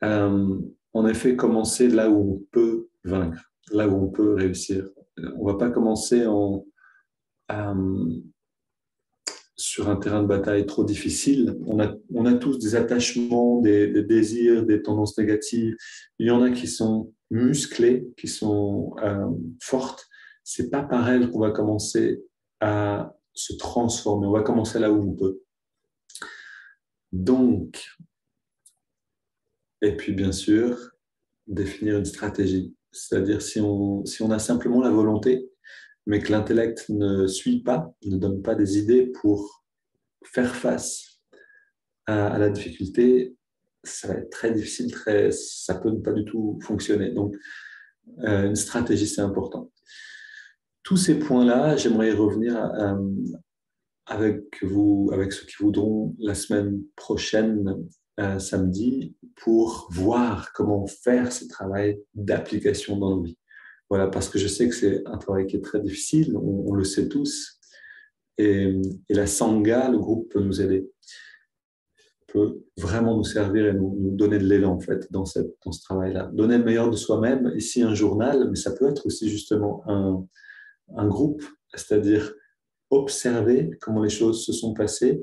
S1: En effet, commencer là où on peut vaincre, là où on peut réussir. On ne va pas commencer sur un terrain de bataille trop difficile. On a tous des attachements, des désirs, des tendances négatives. Il y en a qui sont musclées, qui sont fortes. C'est pas par elles qu'on va commencer à se transformer. On va commencer là où on peut. Donc, et puis bien sûr, définir une stratégie. C'est-à-dire si on a simplement la volonté, mais que l'intellect ne suit pas, ne donne pas des idées pour faire face à la difficulté, ça va être très difficile, ça peut ne pas du tout fonctionner. Donc, une stratégie, c'est important. Tous ces points-là, j'aimerais y revenir avec vous, avec ceux qui voudront, la semaine prochaine, samedi, pour voir comment faire ce travail d'application dans nos vies. Voilà, parce que je sais que c'est un travail qui est très difficile, on le sait tous, et la Sangha, le groupe, peut nous aider, peut vraiment nous servir et nous donner de l'élan, en fait, dans ce travail-là. Donner le meilleur de soi-même, ici un journal, mais ça peut être aussi justement un groupe, c'est-à-dire observer comment les choses se sont passées,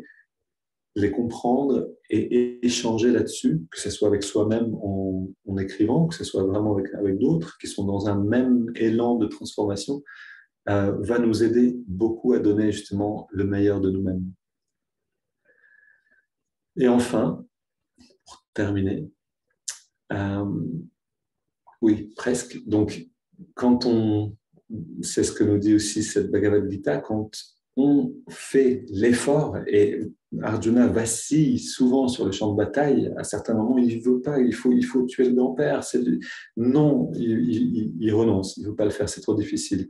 S1: les comprendre et échanger là-dessus, que ce soit avec soi-même en écrivant, que ce soit vraiment avec d'autres qui sont dans un même élan de transformation, va nous aider beaucoup à donner justement le meilleur de nous-mêmes. Et enfin, pour terminer, oui, presque. Donc, quand on c'est ce que nous dit aussi cette Bhagavad Gita, quand on fait l'effort, et Arjuna vacille souvent sur le champ de bataille, à certains moments, il ne veut pas, il faut tuer le grand-père. Non, il renonce, il ne veut pas le faire, c'est trop difficile.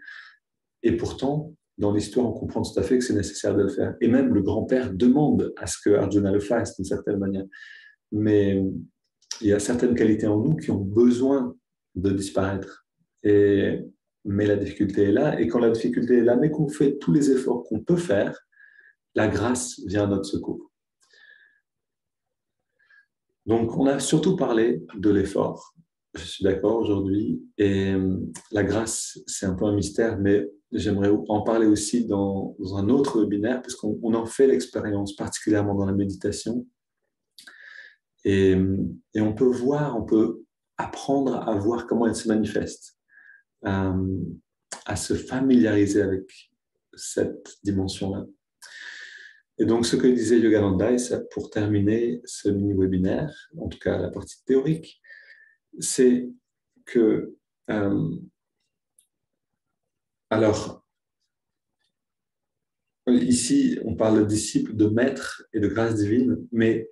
S1: Et pourtant, dans l'histoire, on comprend tout à fait que c'est nécessaire de le faire. Et même le grand-père demande à ce que Arjuna le fasse d'une certaine manière. Mais il y a certaines qualités en nous qui ont besoin de disparaître. Mais la difficulté est là. Et quand la difficulté est là, mais qu'on fait tous les efforts qu'on peut faire, la grâce vient à notre secours. Donc, on a surtout parlé de l'effort. Je suis d'accord aujourd'hui. Et la grâce, c'est un peu un mystère, mais j'aimerais en parler aussi dans un autre webinaire, parce qu'on en fait l'expérience, particulièrement dans la méditation. Et on peut voir, on peut apprendre à voir comment elle se manifeste, à se familiariser avec cette dimension-là. Et donc, ce que disait Yogananda, et ça, pour terminer ce mini-webinaire, en tout cas la partie théorique, c'est que, alors, ici, on parle de disciple, de maître et de grâce divine, mais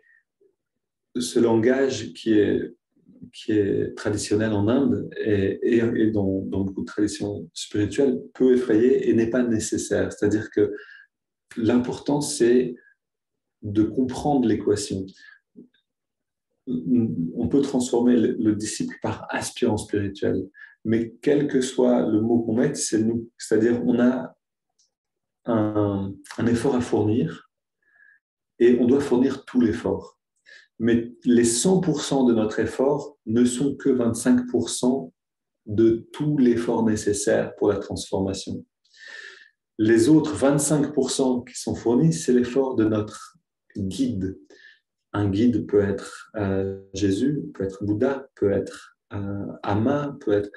S1: ce langage qui est traditionnel en Inde et dans beaucoup de traditions spirituelles peut effrayer et n'est pas nécessaire. C'est-à-dire que l'important, c'est de comprendre l'équation. On peut transformer le disciple par aspirant spirituel, mais quel que soit le mot qu'on mette, c'est nous. C'est-à-dire on a un effort à fournir et on doit fournir tout l'effort. Mais les 100% de notre effort ne sont que 25% de tout l'effort nécessaire pour la transformation. Les autres 25% qui sont fournis, c'est l'effort de notre guide. Un guide peut être Jésus, peut être Bouddha, peut être Ama, peut être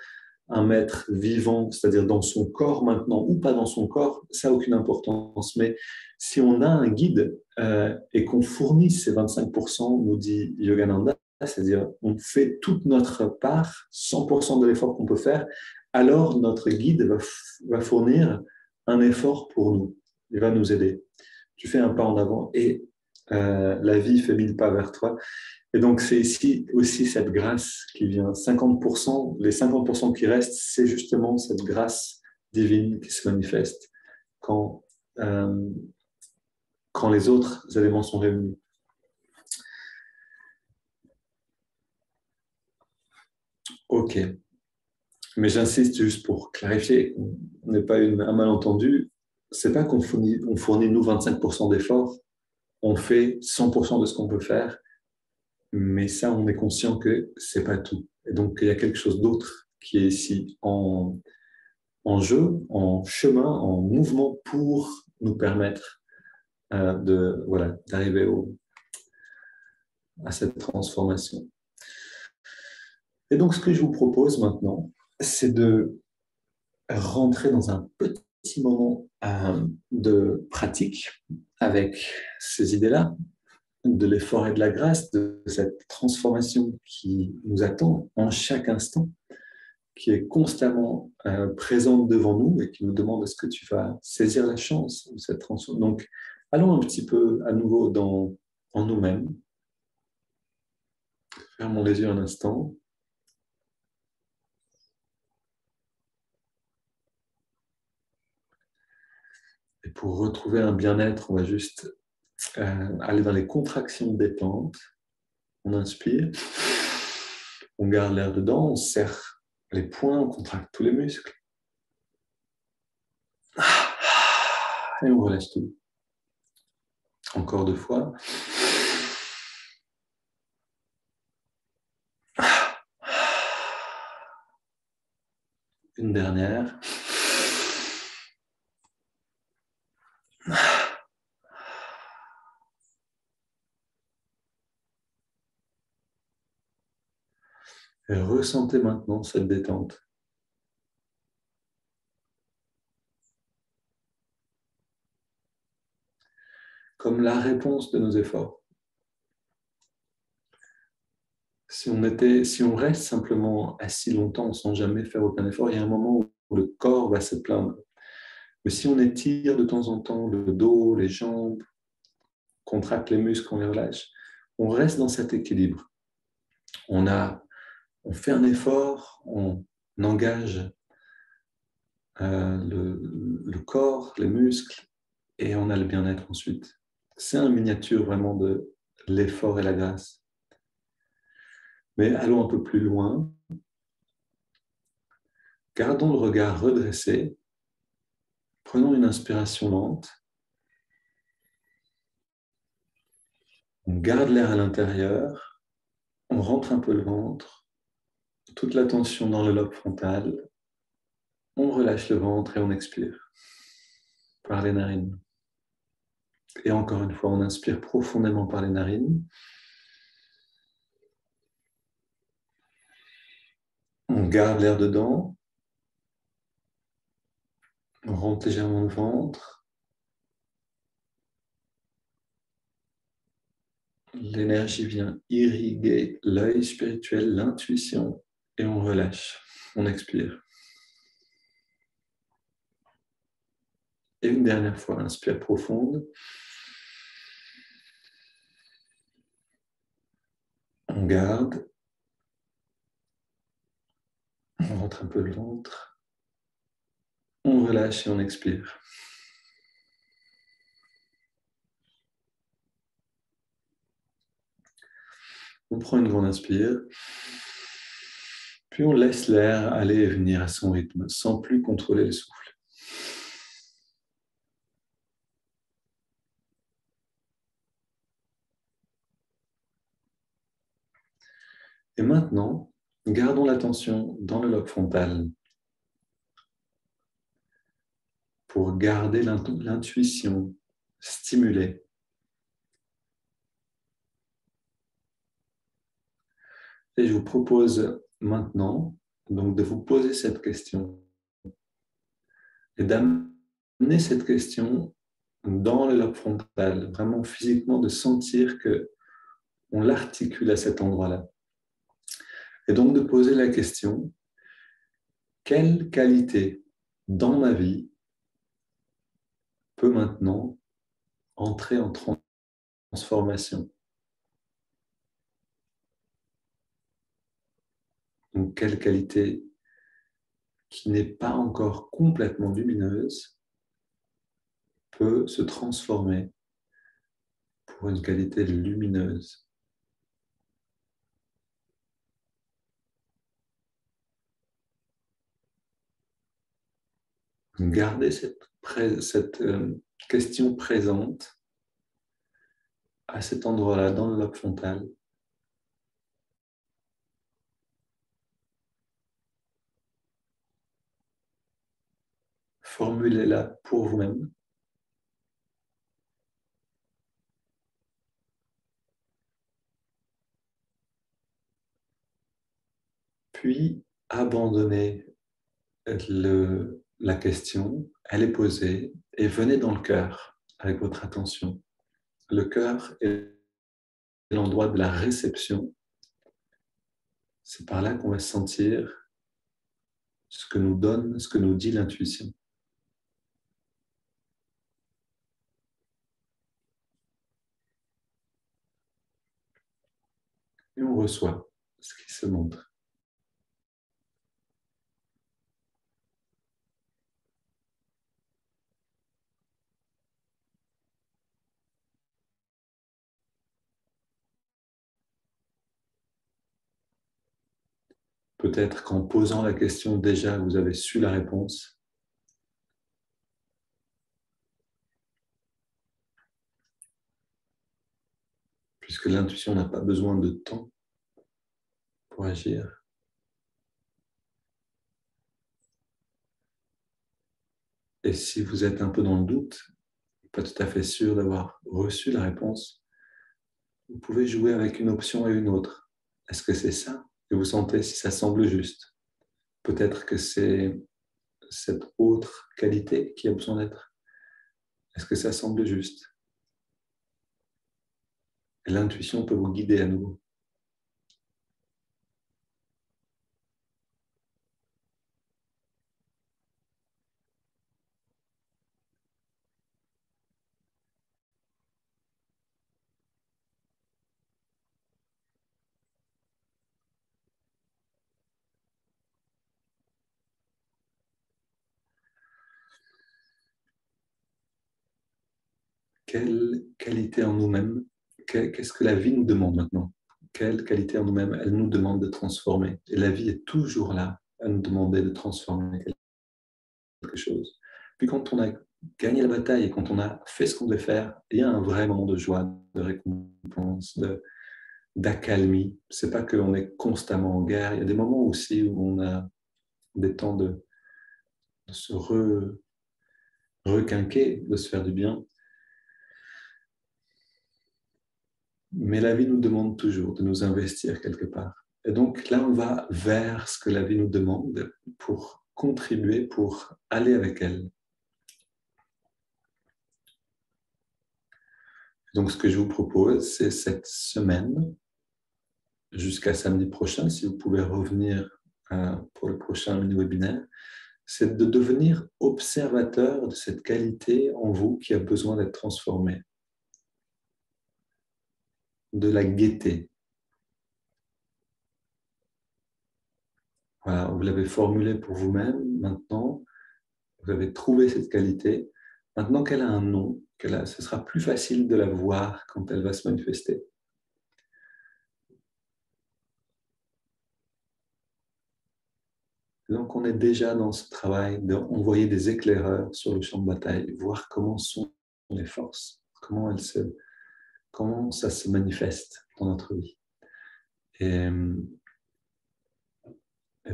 S1: un maître vivant, c'est-à-dire dans son corps maintenant ou pas dans son corps, ça n'a aucune importance. Mais si on a un guide et qu'on fournit ces 25%, nous dit Yogananda, c'est-à-dire on fait toute notre part, 100% de l'effort qu'on peut faire, alors notre guide va fournir un effort pour nous. Il va nous aider. Tu fais un pas en avant et la vie fait 1000 pas vers toi. Et donc, c'est ici aussi cette grâce qui vient. 50%, les 50% qui restent, c'est justement cette grâce divine qui se manifeste quand les autres éléments sont réunis. Ok. Mais j'insiste juste pour clarifier, on n'est pas un malentendu. C'est pas qu'on fournit nous 25% d'efforts, on fait 100% de ce qu'on peut faire, mais ça, on est conscient que c'est pas tout. Et donc, il y a quelque chose d'autre qui est ici en jeu, en chemin, en mouvement pour nous permettre d'arriver à cette transformation. Et donc, ce que je vous propose maintenant, c'est de rentrer dans un petit moment de pratique avec ces idées-là, de l'effort et de la grâce, de cette transformation qui nous attend en chaque instant, qui est constamment présente devant nous et qui nous demande est-ce que tu vas saisir la chance de cette transformation. Donc, allons un petit peu à nouveau en nous-mêmes. Fermons les yeux un instant. Et pour retrouver un bien-être, on va juste aller dans les contractions de détente. On inspire, on garde l'air dedans, on serre les poings, on contracte tous les muscles. Et on relâche tout. Encore 2 fois. Une dernière. Et ressentez maintenant cette détente. Comme la réponse de nos efforts. Si on reste simplement assis longtemps sans jamais faire aucun effort, il y a un moment où le corps va se plaindre. Mais si on étire de temps en temps le dos, les jambes, contracte les muscles, on les relâche, on reste dans cet équilibre. On fait un effort, on engage le corps, les muscles, et on a le bien-être ensuite. C'est une miniature vraiment de l'effort et la grâce. Mais allons un peu plus loin. Gardons le regard redressé. Prenons une inspiration lente. On garde l'air à l'intérieur. On rentre un peu le ventre. Toute la tension dans le lobe frontal. On relâche le ventre et on expire par les narines. Et encore une fois, on inspire profondément par les narines. On garde l'air dedans. On rentre légèrement le ventre. L'énergie vient irriguer l'œil spirituel, l'intuition, et on relâche. On expire. Et une dernière fois, inspire profonde. On garde. On rentre un peu le ventre. On relâche et on expire. On prend une grande inspire. Puis on laisse l'air aller et venir à son rythme, sans plus contrôler le souffle. Et maintenant, gardons l'attention dans le lobe frontal pour garder l'intuition stimulée. Et je vous propose maintenant donc de vous poser cette question et d'amener cette question dans le lobe frontal, vraiment physiquement de sentir que on l'articule à cet endroit-là. Et donc de poser la question, quelle qualité dans ma vie peut maintenant entrer en transformation? Donc quelle qualité qui n'est pas encore complètement lumineuse peut se transformer pour une qualité lumineuse. Gardez cette question présente à cet endroit-là, dans le lobe frontal. Formulez-la pour vous-même. Puis, abandonnez la question, elle est posée, et venez dans le cœur avec votre attention. Le cœur est l'endroit de la réception. C'est par là qu'on va sentir ce que nous donne, ce que nous dit l'intuition. Et on reçoit ce qui se montre. Peut-être qu'en posant la question déjà, vous avez su la réponse. Puisque l'intuition n'a pas besoin de temps pour agir. Et si vous êtes un peu dans le doute, pas tout à fait sûr d'avoir reçu la réponse, vous pouvez jouer avec une option et une autre. Est-ce que c'est ça? Et vous sentez si ça semble juste. Peut-être que c'est cette autre qualité qui a besoin d'être. Est-ce que ça semble juste? Et l'intuition peut vous guider à nouveau. quelle qualité en nous-mêmes, qu'est-ce que la vie nous demande maintenant? Quelle qualité en nous-mêmes elle nous demande de transformer? Et la vie est toujours là à nous demander de transformer quelque chose. Puis quand on a gagné la bataille et quand on a fait ce qu'on devait faire, il y a un vrai moment de joie, de récompense, d'accalmie. C'est pas qu'on est constamment en guerre. Il y a des moments aussi où on a des temps de se requinquer, de se faire du bien. Mais la vie nous demande toujours de nous investir quelque part. Et donc là, on va vers ce que la vie nous demande pour contribuer, pour aller avec elle. Donc ce que je vous propose, c'est cette semaine, jusqu'à samedi prochain, si vous pouvez revenir pour le prochain mini-webinaire, c'est de devenir observateur de cette qualité en vous qui a besoin d'être transformée, de la guetter. Voilà, vous l'avez formulé pour vous-même, maintenant, vous avez trouvé cette qualité. Maintenant qu'elle a un nom, ce sera plus facile de la voir quand elle va se manifester. Donc, on est déjà dans ce travail d'envoyer des éclaireurs sur le champ de bataille, voir comment sont les forces, comment ça se manifeste dans notre vie. Et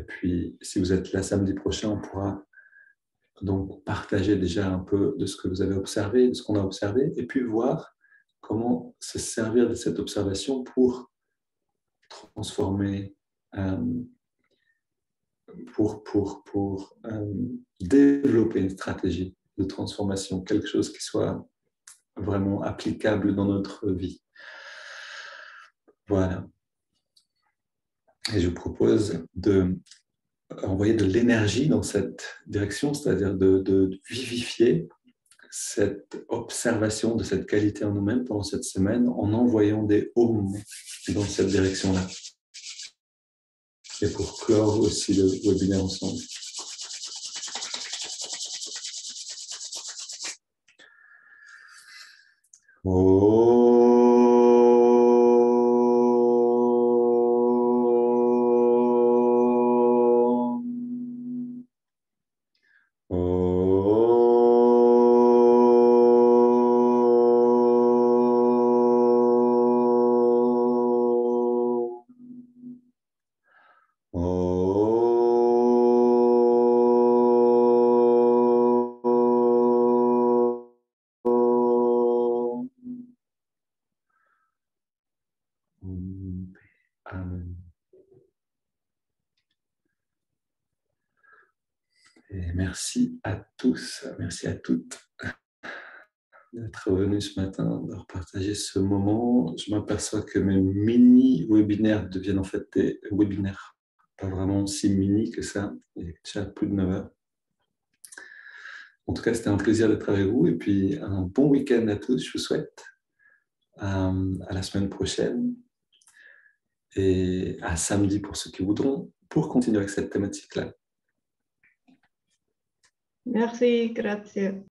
S1: puis, si vous êtes là samedi prochain, on pourra donc partager déjà un peu de ce que vous avez observé, de ce qu'on a observé, et puis voir comment se servir de cette observation pour transformer, pour développer une stratégie de transformation, quelque chose qui soit vraiment applicable dans notre vie. Voilà. Et je vous propose d'envoyer de l'énergie dans cette direction, c'est-à-dire de vivifier cette observation de cette qualité en nous-mêmes pendant cette semaine en envoyant des ohms dans cette direction-là. Et pour clore aussi le webinaire ensemble. Amen. Et merci à tous, merci à toutes d'être venus ce matin, de partager ce moment. Je m'aperçois que mes mini-webinaires deviennent en fait des webinaires pas vraiment si mini que ça. Il est déjà plus de 9 heures. En tout cas, c'était un plaisir d'être avec vous et puis un bon week-end à tous, je vous souhaite. À la semaine prochaine et à samedi pour ceux qui voudront, pour continuer avec cette thématique-là.
S2: Merci, grazie.